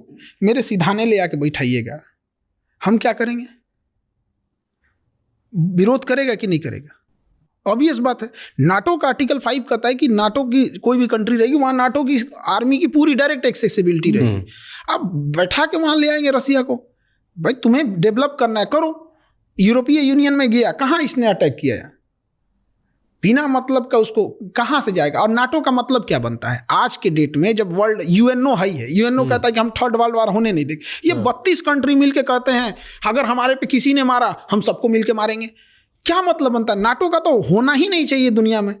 मेरे सिधाने ले आके बैठाइएगा, हम क्या करेंगे? विरोध करेगा कि नहीं करेगा? ऑब्वियस बात है। नाटो का आर्टिकल 5 कहता है कि नाटो की कोई भी कंट्री रहेगी वहां नाटो की आर्मी की पूरी डायरेक्ट एक्सेसिबिलिटी रहेगी। आप बैठा के वहां ले आएंगे रसिया को? भाई तुम्हें डेवलप करना है, करो। यूरोपीय यूनियन में गया, कहाँ इसने अटैक किया है? बिना मतलब का उसको कहाँ से जाएगा? और नाटो का मतलब क्या बनता है आज के डेट में, जब वर्ल्ड यूएनओ हाई है, यूएनओ कहता है कि हम थर्ड वर्ल्ड वार होने नहीं देंगे। ये 32 कंट्री मिलके कहते हैं अगर हमारे पे किसी ने मारा हम सबको मिलके मारेंगे। क्या मतलब बनता है? नाटो का तो होना ही नहीं चाहिए दुनिया में।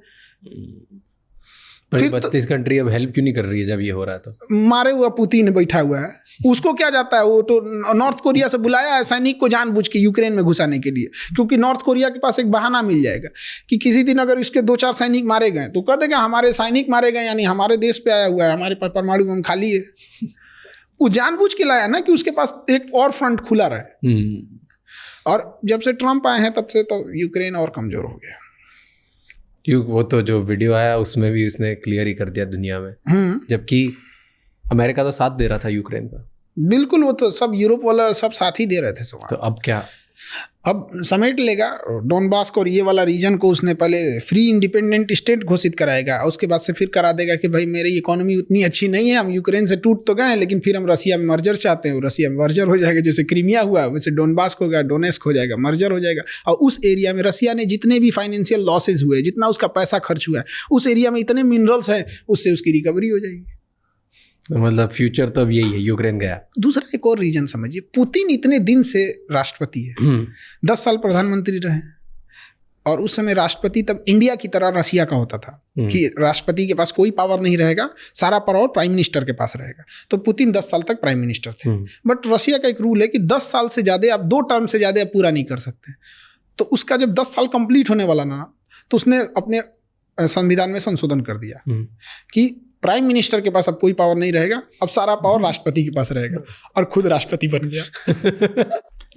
फिर 32 कंट्री अब हेल्प क्यों नहीं कर रही है जब ये हो रहा है? तो मारे हुआ पुतिन बैठा हुआ है, उसको क्या जाता है? वो तो नॉर्थ कोरिया से बुलाया है सैनिक को जानबूझ के यूक्रेन में घुसाने के लिए, क्योंकि नॉर्थ कोरिया के पास एक बहाना मिल जाएगा कि किसी दिन अगर इसके 2-4 सैनिक मारे गए तो कह देगा हमारे सैनिक मारे गए, यानी हमारे देश पे आया हुआ है, हमारे पास परमाणु बम खाली है। वो जानबूझ के लाया ना कि उसके पास एक और फ्रंट खुला रहे। और जब से ट्रम्प आए हैं तब से तो यूक्रेन और कमजोर हो गया। क्यों? वो तो जो वीडियो आया उसमें भी उसने क्लियर ही कर दिया दुनिया में, जबकि अमेरिका तो साथ दे रहा था यूक्रेन का। बिल्कुल, वो तो सब यूरोप वाला सब साथ ही दे रहे थे सब। तो अब क्या? अब समेट लेगा डोनबास को और ये वाला रीजन को। उसने पहले फ्री इंडिपेंडेंट स्टेट घोषित कराएगा, उसके बाद से फिर करा देगा कि भाई मेरी इकोनॉमी उतनी अच्छी नहीं है, हम यूक्रेन से टूट तो गए लेकिन फिर हम रसिया में मर्जर चाहते हैं। रसिया में मर्जर हो जाएगा, जैसे क्रीमिया हुआ वैसे डोनबास हो गया, डोनेस्क हो जाएगा, मर्जर हो जाएगा। और उस एरिया में रसिया ने जितने भी फाइनेंशियल लॉसेज हुए, जितना उसका पैसा खर्च हुआ है, उस एरिया में इतने मिनरल्स हैं, उससे उसकी रिकवरी हो जाएगी। मतलब फ्यूचर तो अब यही है, यूक्रेन गया। दूसरा एक और रीजन समझिए, पुतिन इतने दिन से राष्ट्रपति है, 10 साल प्रधानमंत्री रहे, और उस समय राष्ट्रपति तब इंडिया की तरह रसिया का होता था कि राष्ट्रपति के पास कोई पावर नहीं रहेगा, सारा पावर प्राइम मिनिस्टर के पास रहेगा। तो पुतिन 10 साल तक प्राइम मिनिस्टर थे। बट रसिया का एक रूल है कि 10 साल से ज़्यादा आप 2 टर्म से ज़्यादा आप पूरा नहीं कर सकते। तो उसका जब 10 साल कंप्लीट होने वाला ना, तो उसने अपने संविधान में संशोधन कर दिया कि प्राइम मिनिस्टर के पास अब कोई पावर नहीं रहेगा, अब सारा पावर राष्ट्रपति के पास रहेगा, और खुद राष्ट्रपति बन गया।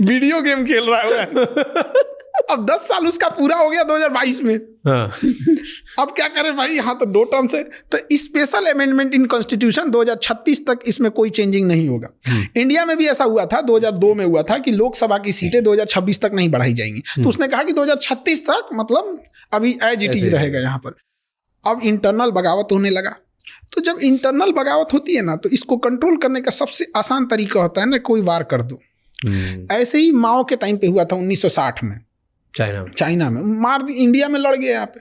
वीडियो गेम खेल रहा है। अब 10 साल उसका पूरा हो गया 2022 में। अब क्या करें भाई? यहाँ तो 2 टर्म से, तो स्पेशल अमेंडमेंट इन कॉन्स्टिट्यूशन 2036 तक इसमें कोई चेंजिंग नहीं होगा। इंडिया में भी ऐसा हुआ था, 2002 में हुआ था कि लोकसभा की सीटें 2026 तक नहीं बढ़ाई जाएंगी। तो उसने कहा कि 2036 तक मतलब अभी एज इट इज रहेगा यहाँ पर। अब इंटरनल बगावत होने लगा। तो जब इंटरनल बगावत होती है ना, तो इसको कंट्रोल करने का सबसे आसान तरीका होता है ना, कोई वार कर दो। ऐसे ही माओ के टाइम पे हुआ था 1960 में चाइना में मार दी, इंडिया में लड़ गए यहाँ पे।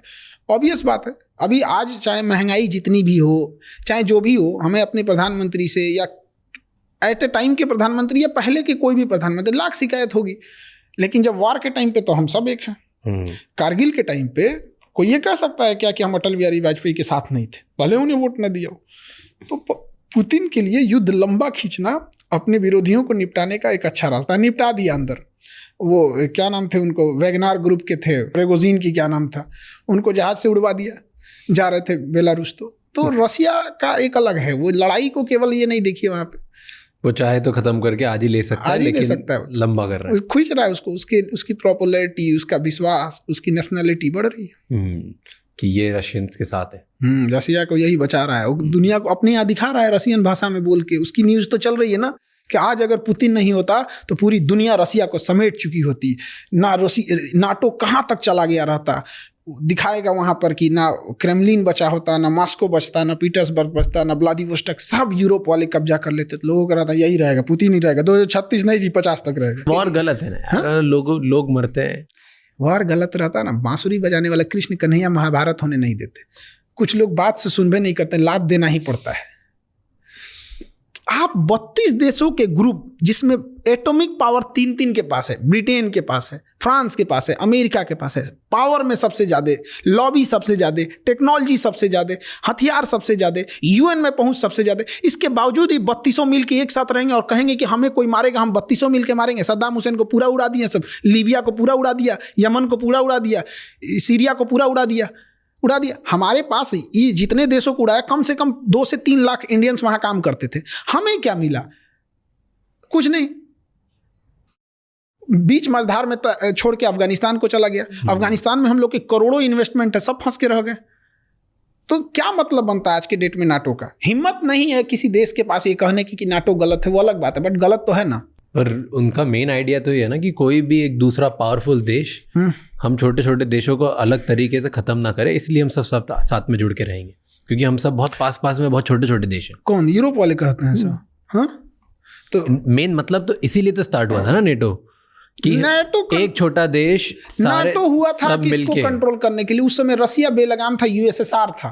ऑब्वियस बात है, अभी आज चाहे महंगाई जितनी भी हो, चाहे जो भी हो, हमें अपने प्रधानमंत्री से या एट ए टाइम के प्रधानमंत्री या पहले के कोई भी प्रधानमंत्री लाख शिकायत होगी, लेकिन जब वार के टाइम पे तो हम सब एक हैं। कारगिल के टाइम पे कोई ये कह सकता है क्या कि हम अटल बिहारी वाजपेयी के साथ नहीं थे, भले उन्हें वोट न दिया हो? तो पुतिन के लिए युद्ध लंबा खींचना अपने विरोधियों को निपटाने का एक अच्छा रास्ता। निपटा दिया अंदर। वो क्या नाम थे उनको, वैगनार ग्रुप के थे, प्रेगोजिन की क्या नाम था, उनको जहाज से उड़वा दिया, जा रहे थे बेलारूस। तो रसिया का एक अलग है, वो लड़ाई को केवल ये नहीं देखिए वहाँ पे, वो चाहे तो खत्म करके आज ही ले सकता है, लेकिन लंबा कर रहा है, खींच रहा है उसको, उसकी पॉपुलैरिटी, उसका विश्वास, उसकी नेशनलिटी बढ़ रही है कि ये रशियंस के साथ है। रसिया को यही बचा रहा है, वो दुनिया को अपने यहाँ दिखा रहा है रसियन भाषा में बोल के। उसकी न्यूज़ तो चल रही है ना कि आज अगर पुतिन नहीं होता तो पूरी दुनिया रसिया को समेट चुकी होती ना। नाटो कहाँ तक चला गया रहता, दिखाएगा वहाँ पर कि ना क्रेमलिन बचा होता, ना मॉस्को बचता, ना पीटर्सबर्ग बचता, ना व्लादिवोस्टोक, सब यूरोप वाले कब्जा कर लेते। तो लोगों का रहता यही रहेगा, पुतिन ही रहेगा, 2036 नहीं जी 50 तक रहेगा। वार गलत है ना, लोग मरते हैं। वार गलत रहता ना, बांसुरी बजाने वाला कृष्ण कन्हैया महाभारत होने नहीं देते। कुछ लोग बात से सुनबे नहीं करते, लात देना ही पड़ता है। आप 32 देशों के ग्रुप जिसमें एटॉमिक पावर 3 के पास है, ब्रिटेन के पास है, फ्रांस के पास है, अमेरिका के पास है, पावर में सबसे ज़्यादा, लॉबी सबसे ज़्यादा, टेक्नोलॉजी सबसे ज़्यादा, हथियार सबसे ज़्यादा, यूएन में पहुंच सबसे ज़्यादा, इसके बावजूद ही 3200 मिल के एक साथ रहेंगे और कहेंगे कि हमें कोई मारेगा, हम 3200 मिल के मारेंगे। सद्दाम हुसैन को पूरा उड़ा दिया सब, लीबिया को पूरा उड़ा दिया, यमन को पूरा उड़ा दिया, सीरिया को पूरा उड़ा दिया। उड़ा दिया। हमारे पास ये जितने देशों को उड़ाया, कम से कम 2 से 3 लाख इंडियंस वहां काम करते थे। हमें क्या मिला? कुछ नहीं। बीच मझधार में छोड़ के अफगानिस्तान को चला गया। अफगानिस्तान में हम लोग के करोड़ों इन्वेस्टमेंट है, सब फंस के रह गए। तो क्या मतलब बनता है आज के डेट में नाटो का? हिम्मत नहीं है किसी देश के पास ये कहने की कि नाटो गलत है। वो अलग बात है, बट गलत तो है ना। पर उनका मेन आइडिया तो ये है ना कि कोई भी एक दूसरा पावरफुल देश हम छोटे छोटे देशों को अलग तरीके से खत्म ना करे, इसलिए हम सब साथ में जुड़ के रहेंगे, क्योंकि हम सब बहुत पास में बहुत छोटे छोटे देश हैं। कौन? यूरोप वाले कहते हैं ऐसा? हाँ, तो मेन मतलब तो इसीलिए तो स्टार्ट हुआ था ना नेटो, कि एक छोटा देश सारे नाटो हुआ था किसको कंट्रोल करने के लिए? उस समय रसिया बेलगाम था, यूएसएसआर था।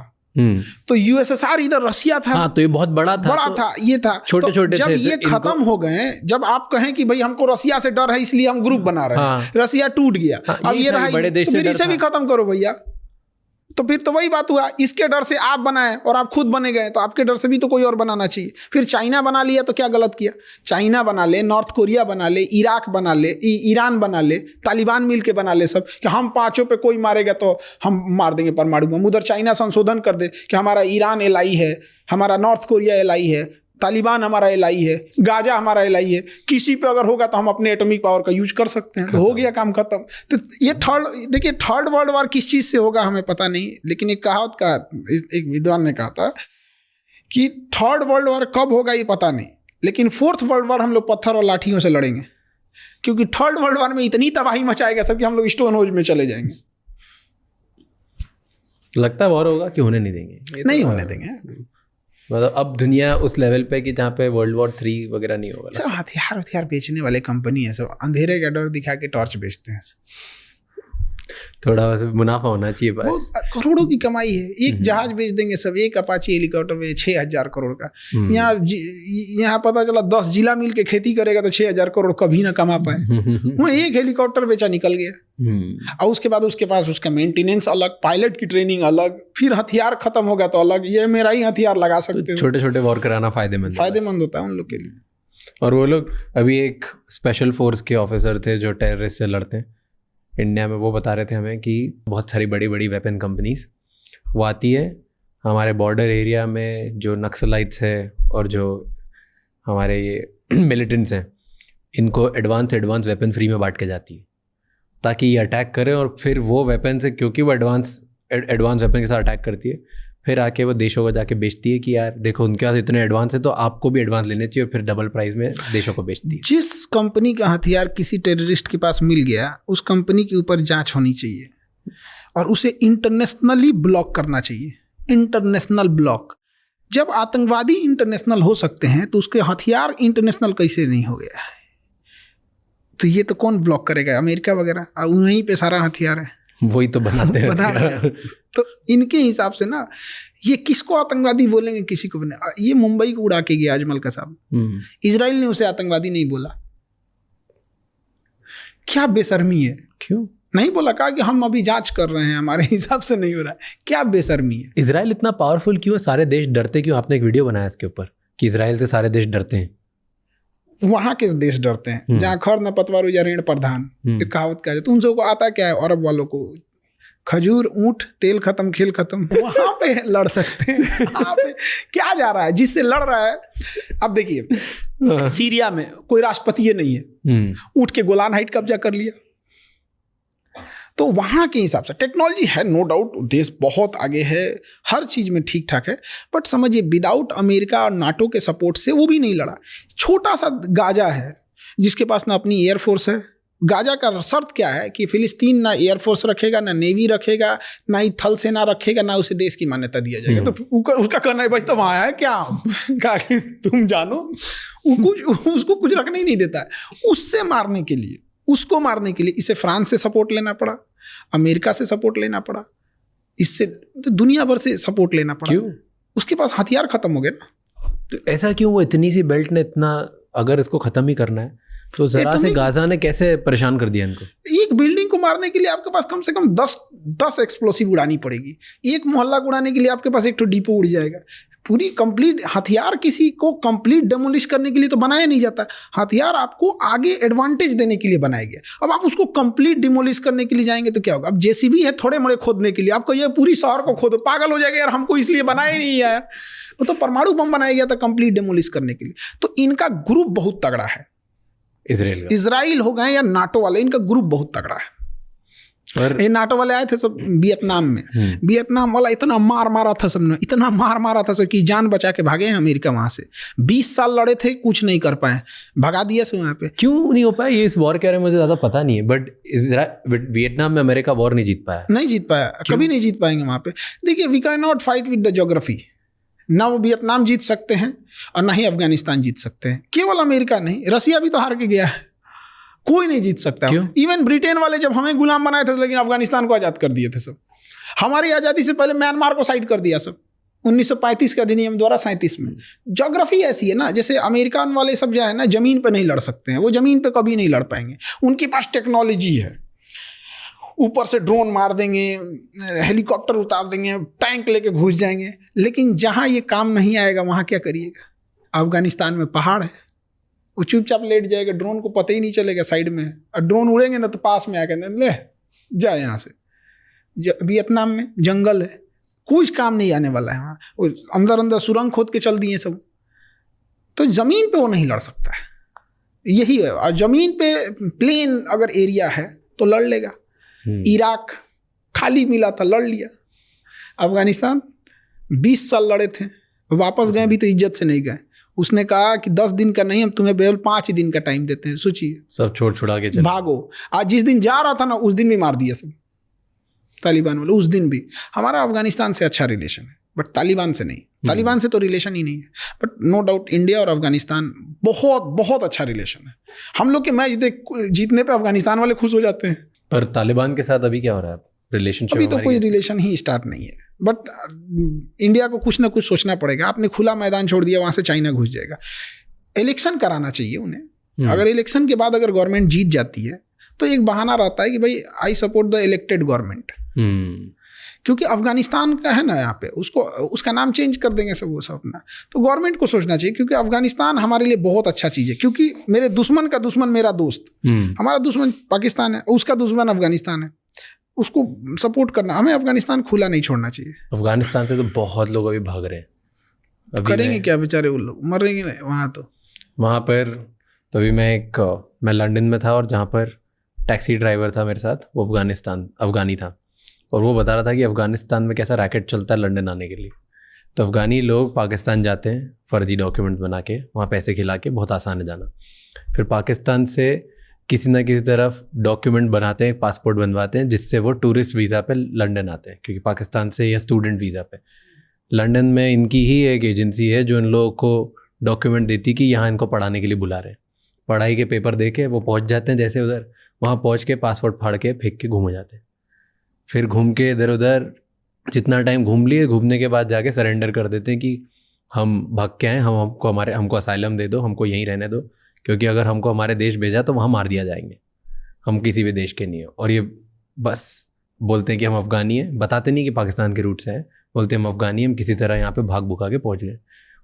तो यूएसएसआर इधर रसिया था। हाँ, तो ये बहुत बड़ा था, ये था छोटे छोटे जब थे। ये खत्म हो गए, जब आप कहें कि भाई हमको रसिया से डर है इसलिए हम ग्रुप बना रहे हैं, रसिया टूट गया, अब ये रहा बड़े देश, तो फिर इसे भी खत्म करो भैया। तो फिर तो वही बात हुआ, इसके डर से आप बनाए और आप खुद बने गए, तो आपके डर से भी तो कोई और बनाना चाहिए। फिर चाइना बना लिया तो क्या गलत किया? चाइना बना ले, नॉर्थ कोरिया बना ले, इराक बना ले, ईरान बना ले, तालिबान मिल के बना ले सब, कि हम पांचों पे कोई मारेगा तो हम मार देंगे परमाणु बम। उधर चाइना संशोधन कर दे कि हमारा ईरान एलआई है, हमारा नॉर्थ कोरिया एलआई है, तालिबान हमारा एलआई है, गाजा हमारा एलआई है। किसी पे अगर होगा तो हम अपने एटॉमिक पावर का यूज कर सकते हैं, तो हो गया काम खत्म। तो ये थर्ड वर्ल्ड वॉर किस चीज से होगा हमें पता नहीं, लेकिन एक कहावत का एक विद्वान ने कहा था कि थर्ड वर्ल्ड वॉर कब होगा ये पता नहीं, लेकिन फोर्थ वर्ल्ड वॉर हम लोग पत्थर और लाठियों से लड़ेंगे, क्योंकि थर्ड वर्ल्ड वॉर में इतनी तबाही मचाएगा सब कि हम लोग स्टोन होज में चले जाएंगे। लगता है वॉर होगा कि होने नहीं देंगे? नहीं होने देंगे। मतलब अब दुनिया उस लेवल पे कि जहाँ पे वर्ल्ड वॉर 3 वगैरह नहीं होगा। सब हथियार बेचने वाले कंपनी है, सब अंधेरे का डर दिखा के टॉर्च बेचते हैं। थोड़ा बस मुनाफा होना चाहिए बस। करोड़ों की कमाई है। एक जहाज बेच देंगे सब, एक अपाची हेलीकॉप्टर में 6000 करोड़ का। यहाँ पता चला 10 जिला मिल के खेती करेगा तो 6000 करोड़ कभी ना कमा पाए। वहाँ एक हेलीकॉप्टर बेचा निकल गया, और उसके बाद उसके पास उसका मेंटेनेंस अलग, पायलट की ट्रेनिंग अलग, फिर हथियार खत्म हो गया तो अलग। ये मेरा ही हथियार लगा सकते हो। छोटे छोटे वॉर कराना फायदेमंद होता है उन लोग के लिए। और वो लोग अभी एक स्पेशल फोर्स के ऑफिसर थे जो टेररिस्ट से लड़ते हैं इंडिया में, वो बता रहे थे हमें कि बहुत सारी बड़ी बड़ी वेपन कंपनीज वो आती है हमारे बॉर्डर एरिया में, जो नक्सलाइट्स है और जो हमारे ये मिलिटेंट्स हैं, इनको एडवांस वेपन फ्री में बांट के जाती है ताकि ये अटैक करें। और फिर वो वेपन से, क्योंकि वो एडवांस वेपन के साथ अटैक करती है, फिर आके वो देशों को जाके बेचती है कि यार देखो उनके पास इतने एडवांस है तो आपको भी एडवांस लेने चाहिए, फिर डबल प्राइस में देशों को बेचती है। जिस कंपनी का हथियार किसी टेररिस्ट के पास मिल गया, उस कंपनी के ऊपर जांच होनी चाहिए और उसे इंटरनेशनली ब्लॉक करना चाहिए। International block. जब आतंकवादी इंटरनेशनल हो सकते हैं तो उसके हथियार इंटरनेशनल कैसे नहीं हो गया? तो ये तो कौन ब्लॉक करेगा? अमेरिका वगैरह, उन्हीं पे सारा हथियार है, वही तो बनाते हैं। तो इनके हिसाब से ना, ये किसको आतंकवादी बोलेंगे, किसी को बने। ये मुंबई को उड़ा के गया अजमल का साहब, इजराइल ने उसे आतंकवादी नहीं बोला। क्या बेशर्मी है। क्यों नहीं बोला? कहा कि हम अभी जांच कर रहे हैं, हमारे हिसाब से नहीं हो रहा है। क्या बेशर्मी है। इजराइल इतना पावरफुल क्यों है? सारे देश डरते क्यों? आपने एक वीडियो बनाया इसके ऊपर कि इजराइल से सारे देश डरते हैं। वहां के देश डरते हैं जहाँ खर न पतवार या ऋण प्रधान, एक कहावत कहा जाता है। उन सबको आता क्या है? अरब वालों को खजूर, ऊंट, तेल खत्म, खेल खत्म। वहां पे लड़ सकते हैं। वहां पे क्या जा रहा है? जिससे लड़ रहा है, अब देखिए सीरिया में कोई राष्ट्रपति नहीं है, उठ के गोलान हाइट कब्जा कर लिया। तो वहाँ के हिसाब से टेक्नोलॉजी है, नो डाउट, देश बहुत आगे है, हर चीज़ में ठीक ठाक है, बट समझिए विदाउट अमेरिका और नाटो के सपोर्ट से वो भी नहीं लड़ा। छोटा सा गाजा है जिसके पास ना अपनी एयरफोर्स है। गाजा का शर्त क्या है कि फिलिस्तीन ना एयरफोर्स रखेगा, ना नेवी रखेगा, ना ही थल सेना रखेगा, ना उसे देश की मान्यता दिया जाएगा। तो उसका कहना है भाई तुम आया है क्या, कहा तुम जानो, उसको कुछ रखने ही नहीं देता है। उससे मारने के लिए, उसको मारने के लिए इसे फ्रांस से सपोर्ट लेना पड़ा, अमेरिका से सपोर्ट लेना पड़ा, इससे तो दुनिया भर से सपोर्ट लेना पड़ा। क्यों? उसके पास हथियार खत्म हो गए ना। तो ऐसा क्यों? वो इतनी सी बेल्ट ने इतना, अगर इसको खत्म ही करना है तो जरा से गाजा ने कैसे परेशान कर दिया इनको? एक बिल्डिंग को मारने के लिए आपके पास कम से कम 10 एक्सप्लोसिव उड़ानी पड़ेगी। एक मोहल्ला को उड़ाने के लिए आपके पास एक तो डिपो उड़ जाएगा। पूरी कंप्लीट हथियार किसी को कंप्लीट डेमोलिश करने के लिए तो बनाया नहीं जाता, हथियार आपको आगे एडवांटेज देने के लिए बनाया गया। अब आप उसको कंप्लीट डिमोलिश करने के लिए जाएंगे तो क्या होगा? अब जेसीबी है थोड़े मोड़े खोदने के लिए, आपको ये पूरी शहर को खोदो, पागल हो जाएगा यार, हमको इसलिए बनाया ही नहीं है यार। वो तो परमाणु बम बनाया गया था कंप्लीट डिमोलिश करने के लिए। तो इनका ग्रुप बहुत तगड़ा है, इजराइल हो गए या नाटो वाले, इनका ग्रुप बहुत तगड़ा है। और ये नाटो वाले आए थे सब वियतनाम में, वियतनाम वाला इतना मार मारा था सबने, इतना मार मारा था सब कि जान बचा के भागे हैं अमेरिका वहां से। 20 साल लड़े थे, कुछ नहीं कर पाए, भगा दिया से वहां पे। क्यों नहीं हो पाया ये? इस वॉर के बारे में मुझे ज्यादा पता नहीं है, बट वियतनाम में अमेरिका वॉर नहीं जीत पाया। नहीं जीत पाया, कभी नहीं जीत पाएंगे वहां पे। देखिए, we can not fight with the geography. ना वो वियतनाम जीत सकते हैं और ना ही अफगानिस्तान जीत सकते हैं। केवल अमेरिका नहीं, रसिया भी तो हार के गया है, कोई नहीं जीत सकता। इवन ब्रिटेन वाले जब हमें गुलाम बनाए थे, लेकिन अफगानिस्तान को आज़ाद कर दिए थे सब। हमारी आज़ादी से पहले म्यांमार को साइड कर दिया सब 1935 के अधिनियम द्वारा 37 में। ज्योग्राफी ऐसी है ना, जैसे अमेरिकन वाले सब जो है ना, जमीन पे नहीं लड़ सकते हैं, वो जमीन पे कभी नहीं लड़ पाएंगे। उनके पास टेक्नोलॉजी है, ऊपर से ड्रोन मार देंगे, हेलीकॉप्टर उतार देंगे, टैंक लेके घुस जाएंगे। लेकिन जहाँ ये काम नहीं आएगा वहाँ क्या करिएगा? अफगानिस्तान में पहाड़ है, वो चुपचाप लेट जाएगा, ड्रोन को पता ही नहीं चलेगा साइड में है, और ड्रोन उड़ेंगे ना तो पास में आकर ले जा यहाँ से। वियतनाम में जंगल है, कुछ काम नहीं आने वाला है वहाँ, वो अंदर अंदर सुरंग खोद के चल दिए सब। तो ज़मीन पे वो नहीं लड़ सकता है, यही है। और ज़मीन पे प्लेन अगर एरिया है तो लड़ लेगा। इराक खाली मिला था, लड़ लिया। अफगानिस्तान 20 साल लड़े थे, वापस गए भी तो इज्जत से नहीं गए। उसने कहा कि 10 दिन का नहीं, हम तुम्हें केवल 5 दिन का टाइम देते हैं, सोचिए। सब छोड़ छुड़ा के चले भागो। आज जिस दिन जा रहा था ना, उस दिन भी मार दिया सब तालिबान वाले, उस दिन भी। हमारा अफगानिस्तान से अच्छा रिलेशन है, बट तालिबान से नहीं। तालिबान से तो रिलेशन ही नहीं है, बट नो डाउट इंडिया और अफगानिस्तान बहुत बहुत अच्छा रिलेशन है। हम लोग के मैच जीतने पे अफगानिस्तान वाले खुश हो जाते हैं। पर तालिबान के साथ अभी क्या हो रहा है रिलेशनशिप? अभी तो कोई रिलेशन ही स्टार्ट नहीं है, बट इंडिया को कुछ ना कुछ सोचना पड़ेगा। आपने खुला मैदान छोड़ दिया, वहां से चाइना घुस जाएगा। इलेक्शन कराना चाहिए उन्हें। अगर इलेक्शन के बाद अगर गवर्नमेंट जीत जाती है तो एक बहाना रहता है कि भाई I support the elected government. क्योंकि अफगानिस्तान का है ना यहाँ पे, उसको उसका नाम चेंज कर देंगे सब, वो सब अपना। तो गवर्नमेंट को सोचना चाहिए, क्योंकि अफगानिस्तान हमारे लिए बहुत अच्छा चीज़ है। क्योंकि मेरे दुश्मन का दुश्मन मेरा दोस्त, हमारा दुश्मन पाकिस्तान है, उसका दुश्मन अफगानिस्तान है, उसको सपोर्ट करना। हमें अफगानिस्तान खुला नहीं छोड़ना चाहिए। अफगानिस्तान से तो बहुत लोग अभी भाग रहे हैं, करेंगे क्या बेचारे वो लोग, मरेंगे वहाँ। तो वहाँ पर तो अभी मैं लंदन में था, और जहाँ पर टैक्सी ड्राइवर था मेरे साथ, वो अफगानी था, और वो बता रहा था कि अफगानिस्तान में कैसा रैकेट चलता है लंदन आने के लिए। तो अफगानी लोग पाकिस्तान जाते हैं फर्जी डॉक्यूमेंट बना के, वहाँ पैसे खिला के, बहुत आसान है जाना। फिर पाकिस्तान से किसी ना किसी तरफ डॉक्यूमेंट बनाते हैं, पासपोर्ट बनवाते हैं, जिससे वो टूरिस्ट वीज़ा पे लंदन आते हैं, क्योंकि पाकिस्तान से या स्टूडेंट वीज़ा पे। लंदन में इनकी ही एक एजेंसी है जो इन लोगों को डॉक्यूमेंट देती कि यहाँ इनको पढ़ाने के लिए बुला रहे हैं। पढ़ाई के पेपर दे के वो पहुँच जाते हैं, जैसे उधर वहाँ पहुँच के पासपोर्ट फाड़ के फेंक के घूम जाते हैं। फिर घूम के इधर उधर जितना टाइम घूम लिए, घूमने के बाद जाके सरेंडर कर देते हैं कि हम भाग के आए, हमको असाइलम दे दो, हमको यहीं रहने दो, क्योंकि अगर हमको हमारे देश भेजा तो वहाँ मार दिया जाएंगे, हम किसी भी देश के नहीं हैं। और ये बस बोलते हैं कि हम अफ़गानी हैं, बताते नहीं कि पाकिस्तान के रूट से हैं, बोलते हैं हम अफ़गानी, हम किसी तरह यहाँ पे भाग भुका के पहुँच गए।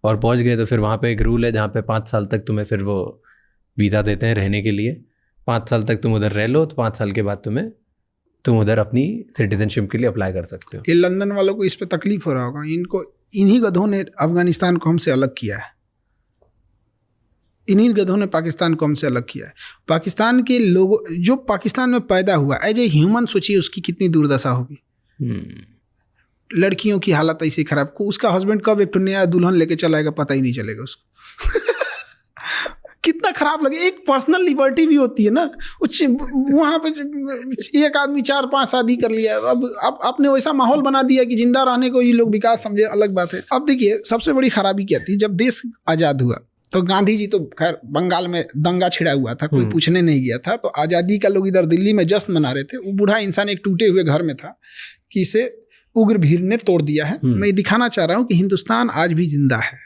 और पहुँच गए तो फिर वहाँ पे एक रूल है जहाँ पे 5 साल तक तुम्हें फिर वो वीज़ा देते हैं रहने के लिए। 5 साल तक तुम उधर रह लो, तो 5 साल के बाद तुम उधर अपनी सिटीजनशिप के लिए अप्लाई कर सकते हो। ये लंदन वालों को इस पर तकलीफ हो रहा होगा, इन्हीं गधों ने अफगानिस्तान को हमसे अलग किया है, इन्हीं गधों ने पाकिस्तान को हमसे अलग किया है। पाकिस्तान के लोगों, जो पाकिस्तान में पैदा हुआ एज ए ह्यूमन, सोचिए उसकी कितनी दुर्दशा होगी। लड़कियों की हालत ऐसी खराब को, उसका हस्बैंड कब एक नया दुल्हन लेके चलाएगा पता ही नहीं चलेगा उसको। कितना खराब लगे। एक पर्सनल लिबर्टी भी होती है ना, वहाँ पे एक आदमी 4-5 शादी कर लिया, अब आपने वैसा माहौल बना दिया कि जिंदा रहने को ये लोग विकास समझे, अलग बात है। अब देखिए सबसे बड़ी खराबी क्या थी, जब देश आज़ाद हुआ तो गांधी जी तो खैर बंगाल में दंगा छिड़ा हुआ था, कोई पूछने नहीं गया था, तो आज़ादी का लोग इधर दिल्ली में जश्न मना रहे थे। वो बूढ़ा इंसान एक टूटे हुए घर में था कि इसे उग्र भीड़ ने तोड़ दिया है। मैं ये दिखाना चाह रहा हूँ कि हिंदुस्तान आज भी जिंदा है।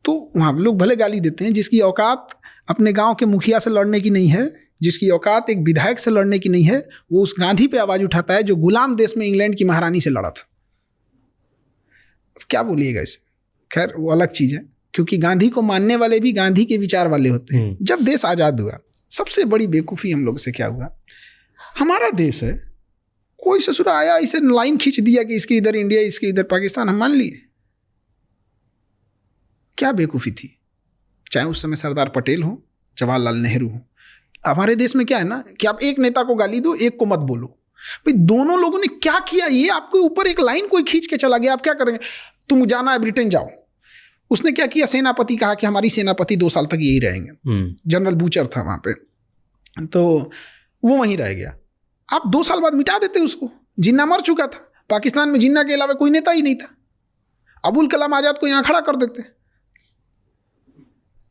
तो वहाँ लोग भले गाली देते हैं, जिसकी औकात अपने गांव के मुखिया से लड़ने की नहीं है, जिसकी औकात एक विधायक से लड़ने की नहीं है, वो उस गांधी पे आवाज़ उठाता है जो गुलाम देश में इंग्लैंड की महारानी से लड़ा था। क्या बोलिएगा इसे, खैर वो अलग चीज़ है, क्योंकि गांधी को मानने वाले भी गांधी के विचार वाले होते हैं। जब देश आज़ाद हुआ, सबसे बड़ी बेवकूफ़ी हम लोग से क्या हुआ, हमारा देश है, कोई ससुर आया इसे लाइन खींच दिया कि इसके इधर इंडिया, इसके इधर पाकिस्तान, हम मान लिए। क्या बेवकूफ़ी थी, चाहे उस समय सरदार पटेल हो, जवाहरलाल नेहरू हो। हमारे देश में क्या है ना कि आप एक नेता को गाली दो, एक को मत बोलो। भाई दोनों लोगों ने क्या किया, ये आपके ऊपर एक लाइन कोई खींच के चला गया, आप क्या करेंगे, तुम जाना है ब्रिटेन जाओ। उसने क्या किया, सेनापति कहा कि हमारी सेनापति 2 साल तक यही रहेंगे। जनरल बूचर था वहाँ पे, तो वो वहीं रह गया। आप 2 साल बाद मिटा देते उसको, जिन्ना मर चुका था, पाकिस्तान में जिन्ना के अलावा कोई नेता ही नहीं था। अबुल कलाम आज़ाद को यहाँ खड़ा कर देते,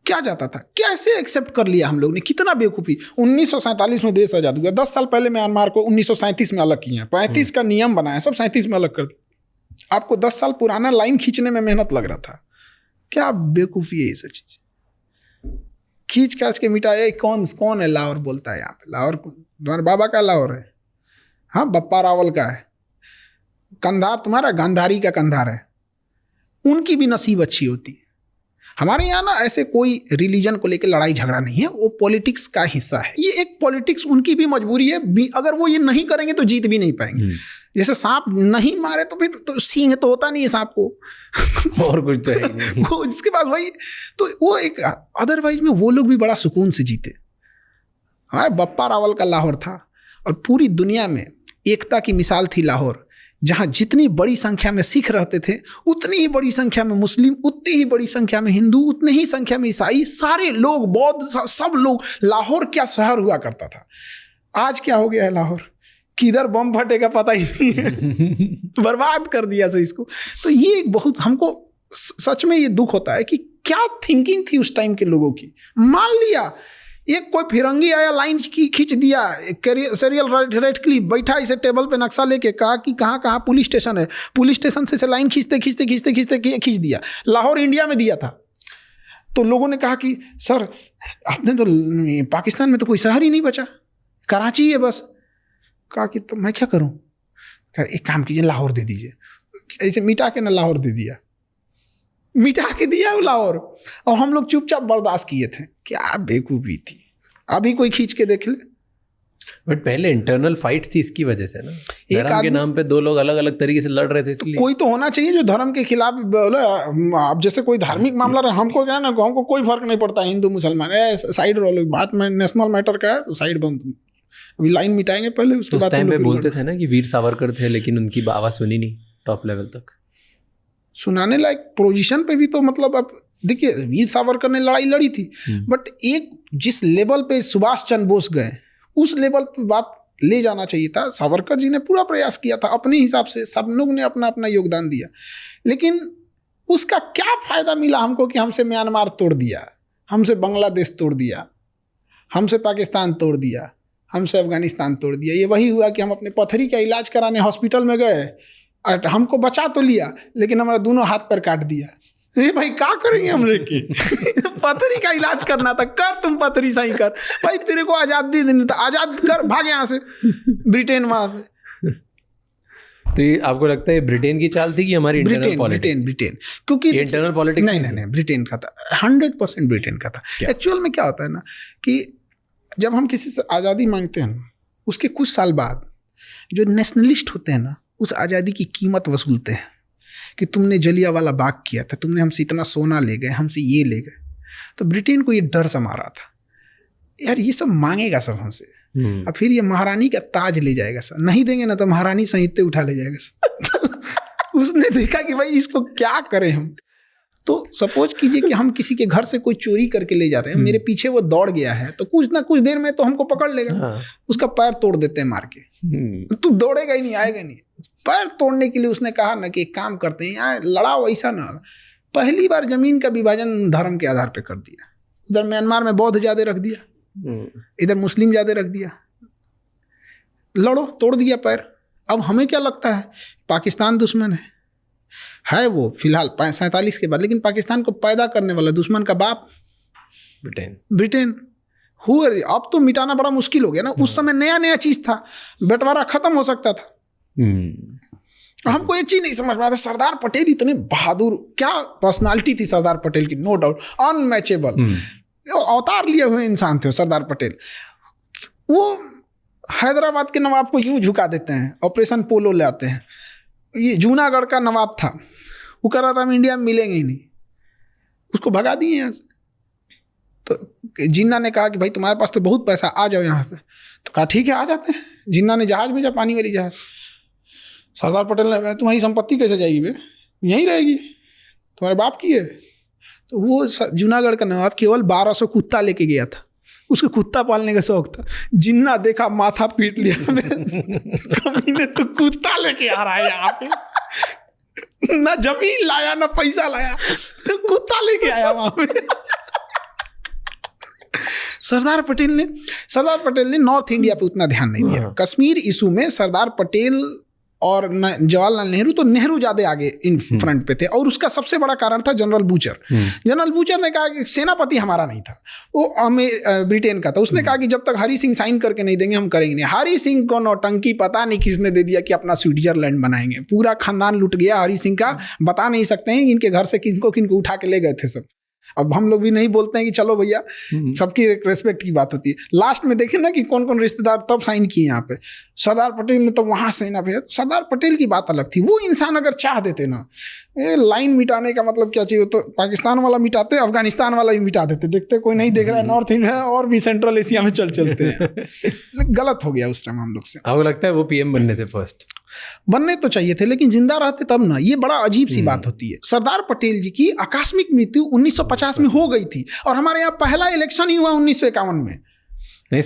क्या जाता था। कैसे एक्सेप्ट कर लिया हम लोग ने, कितना बेवकूफ़ी। 1947 में देश आज़ाद हुआ, 10 साल पहले म्यांमार को 1937 में अलग किया, 35 का नियम बनाया, सब 37 में अलग कर दिया। आपको 10 साल पुराना लाइन खींचने में मेहनत लग रहा था। क्या बेवकूफ़ी है ये सब चीज़, खींच काच के मिटाया। कौन है लाहौर बोलता है यहाँ पे, लाहौर तुम्हारे बाबा का लाहौर है, हाँ बप्पा रावल का है। कंधार तुम्हारा गांधारी का कंधार है, उनकी भी नसीब अच्छी होती है। हमारे यहाँ ना ऐसे कोई रिलीजन को लेकर लड़ाई झगड़ा नहीं है, वो पॉलिटिक्स का हिस्सा है। ये एक पॉलिटिक्स, उनकी भी मजबूरी है, अगर वो ये नहीं करेंगे तो जीत भी नहीं पाएंगे। जैसे सांप नहीं मारे तो फिर तो सींग तो होता नहीं है सांप को और कुछ तो है नहीं। वो जिसके पास भाई, तो वो एक अदरवाइज में वो लोग भी बड़ा सुकून से जीते। हमारे बप्पा रावल का लाहौर था, और पूरी दुनिया में एकता की मिसाल थी लाहौर, जहाँ जितनी बड़ी संख्या में सिख रहते थे, उतनी ही बड़ी संख्या में मुस्लिम, उतनी ही बड़ी संख्या में हिंदू, उतनी ही संख्या में ईसाई, सारे लोग, बौद्ध, सब लोग। लाहौर क्या शहर हुआ करता था। आज क्या हो गया है लाहौर, किधर बम फटेगा पता ही नहीं है। बर्बाद कर दिया से इसको। तो ये एक बहुत, हमको सच में ये दुख होता है कि क्या थिंकिंग थी उस टाइम के लोगों की। मान लिया एक कोई फिरंगी आया, लाइन की खींच दिया, सीरियल रेड क्लिप बैठा, इसे टेबल पे नक्शा लेके कहा कि कहाँ कहाँ पुलिस स्टेशन है, पुलिस स्टेशन से लाइन खींचते खींचते खींचते खींचते खींच दिया। लाहौर इंडिया में दिया था, तो लोगों ने कहा कि सर आपने तो, पाकिस्तान में तो कोई शहर ही नहीं बचा, कराची है बस। कहा कि तो मैं क्या करूँ, एक काम कीजिए लाहौर दे दीजिए। ऐसे मिटा के ना लाहौर दे दिया, मिटा के दिया वो लाहौर, और हम लोग चुपचाप बर्दाश्त किए थे। क्या बेवकूफ़ी थी। अभी कोई खींच के देख ले। बट पहले इंटरनल फाइट्स थी इसकी वजह से ना, धर्म के नाम पे 2 लोग अलग अलग तरीके से लड़ रहे थे, इसलिए कोई तो होना चाहिए जो धर्म के खिलाफ बोले। अब जैसे कोई धार्मिक मामला रहे, हमको क्या है ना, हमको कोई फर्क नहीं पड़ता हिंदू मुसलमान, साइड रोल, बात में नेशनल मैटर का है तो साइड बंद, अभी लाइन मिटाएंगे पहले, उसके बाद। टाइम पे बोलते थे ना कि वीर सावरकर थे, लेकिन उनकी आवाज़ सुनी नहीं टॉप लेवल तक। सुनाने लायक पोजीशन पे भी तो, मतलब अब देखिए वीर सावरकर ने लड़ाई लड़ी थी, बट एक जिस लेवल पे सुभाष चंद्र बोस गए, उस लेवल पे बात ले जाना चाहिए था। सावरकर जी ने पूरा प्रयास किया था अपने हिसाब से, सब लोग ने अपना अपना योगदान दिया, लेकिन उसका क्या फायदा मिला हमको कि हमसे म्यांमार तोड़ दिया, हमसे बांग्लादेश तोड़ दिया, हमसे पाकिस्तान तोड़ दिया, हमसे अफगानिस्तान तोड़ दिया। ये वही हुआ कि हम अपने पथरी का इलाज कराने हॉस्पिटल में गए, और हमको बचा तो लिया, लेकिन हमारा दोनों हाथ पर काट दिया। ये भाई क्या करेंगे हम लेके पथरी का इलाज करना था, कर तुम पथरी सही कर भाई, तेरे को आज़ादी देनी था, आज़ाद कर, भाग यहाँ से। ब्रिटेन वहाँ पे। तो ये आपको लगता है ब्रिटेन की चाल थी कि हमारी इंटरनल पॉलिटिक्स? ब्रिटेन, क्योंकि इंटरनल पॉलिटिक्स नहीं, ब्रिटेन का था, 100% ब्रिटेन का था। एक्चुअल में क्या होता है ना कि जब हम किसी से आज़ादी मांगते हैं ना, उसके कुछ साल बाद जो नेशनलिस्ट होते हैं ना, उस आज़ादी की कीमत वसूलते हैं कि तुमने जलियांवाला बाग किया था, तुमने हमसे इतना सोना ले गए, हमसे ये ले गए। तो ब्रिटेन को ये डर सा मारा था, यार ये सब मांगेगा सब हमसे, और फिर ये महारानी का ताज ले जाएगा सब, नहीं देंगे ना तो महारानी संहिते उठा ले जाएगा सब। उसने देखा कि भाई इसको क्या करें हम। तो सपोज कीजिए कि हम किसी के घर से कोई चोरी करके ले जा रहे हैं, मेरे पीछे वो दौड़ गया है, तो कुछ ना कुछ देर में तो हमको पकड़ लेगा, उसका पैर तोड़ देते हैं मार के। तू दौड़ेगा ही नहीं, आएगा नहीं। पैर तोड़ने के लिए उसने कहा ना कि एक काम करते हैं, यहाँ लड़ाओ, ऐसा ना। पहली बार जमीन का विभाजन धर्म के आधार पर कर दिया। उधर म्यांमार में बौद्ध ज्यादा रख दिया, इधर मुस्लिम ज्यादा रख दिया, लड़ो, तोड़ दिया पैर। अब हमें क्या लगता है पाकिस्तान दुश्मन है वो फिलहाल 47 के बाद, लेकिन पाकिस्तान को पैदा करने वाला दुश्मन का बाप ब्रिटेन हुआ। अब तो मिटाना बड़ा मुश्किल हो गया ना। उस समय नया नया चीज था, बंटवारा खत्म हो सकता था। हमको एक चीज नहीं समझ में आता, सरदार पटेल इतने बहादुर, क्या पर्सनालिटी थी सरदार पटेल की, नो डाउट अनमैचेबल, अवतार लिए हुए इंसान थे सरदार पटेल। वो हैदराबाद के नवाब को यूं झुका देते हैं, ऑपरेशन पोलो ले आते हैं। ये जूनागढ़ का नवाब था, वो कह रहा था हम इंडिया में मिलेंगे ही नहीं, उसको भगा दिए यहाँ से। तो जिन्ना ने कहा कि भाई तुम्हारे पास तो बहुत पैसा, आ जाओ यहाँ पे। तो कहा ठीक है आ जाते हैं। जिन्ना ने जहाज भेजा, पानी वाली जहाज। सरदार पटेल ने, तुम्हारी संपत्ति कैसे जाएगी बे, यहीं रहेगी, तुम्हारे बाप की है। तो वो जूनागढ़ का नवाब केवल 1200 कुत्ता लेके गया था, उसको कुत्ता पालने का शौक था। जिन्ना देखा, माथा पीट लिया, कमीने तो कुत्ता लेके आ रहा है यहाँ पे, ना जमीन लाया ना पैसा लाया, कुत्ता लेके आया वहां पे। सरदार पटेल ने नॉर्थ इंडिया पे उतना ध्यान नहीं दिया। कश्मीर इशू में सरदार पटेल और जवाहरलाल नेहरू, तो नेहरू ज्यादा आगे इन फ्रंट पे थे, और उसका सबसे बड़ा कारण था जनरल बूचर। जनरल बूचर ने कहा कि सेनापति हमारा नहीं था, वो ब्रिटेन का था। उसने कहा कि जब तक हरि सिंह साइन करके नहीं देंगे हम करेंगे नहीं। हरि सिंह को नौटंकी पता नहीं किसने दे दिया कि अपना स्विट्जरलैंड बनाएंगे, पूरा खानदान लुट गया हरि सिंह का, बता नहीं सकते हैं इनके घर से किनको किनको उठा के ले गए थे सब। अब हम लोग भी नहीं बोलते हैं कि चलो भैया, सबकी रेस्पेक्ट की बात होती है। लास्ट में देखें ना कि कौन कौन रिश्तेदार तब साइन किए यहाँ पे। सरदार पटेल ने तो वहां सेना भेजा। सरदार पटेल की बात अलग थी, वो इंसान अगर चाह देते ना, लाइन मिटाने का मतलब क्या चाहिए, तो पाकिस्तान वाला मिटाते, अफगानिस्तान वाला भी मिटा देते। देखते कोई नहीं देख रहा है, नॉर्थ इंडिया और भी सेंट्रल एशिया में चलते हैं। गलत हो गया उस टाइम हम लोग से। आपको लगता है वो पीएम बनने थे फर्स्ट? बनने तो चाहिए थे, लेकिन जिंदा रहते तब ना। ये बड़ा अजीब सी बात होती है। सरदार पटेल जी की आकस्मिक मृत्यु 1950 में हो गई थी, और हमारे यहाँ पहला इलेक्शन ही हुआ 1951 में। नहीं,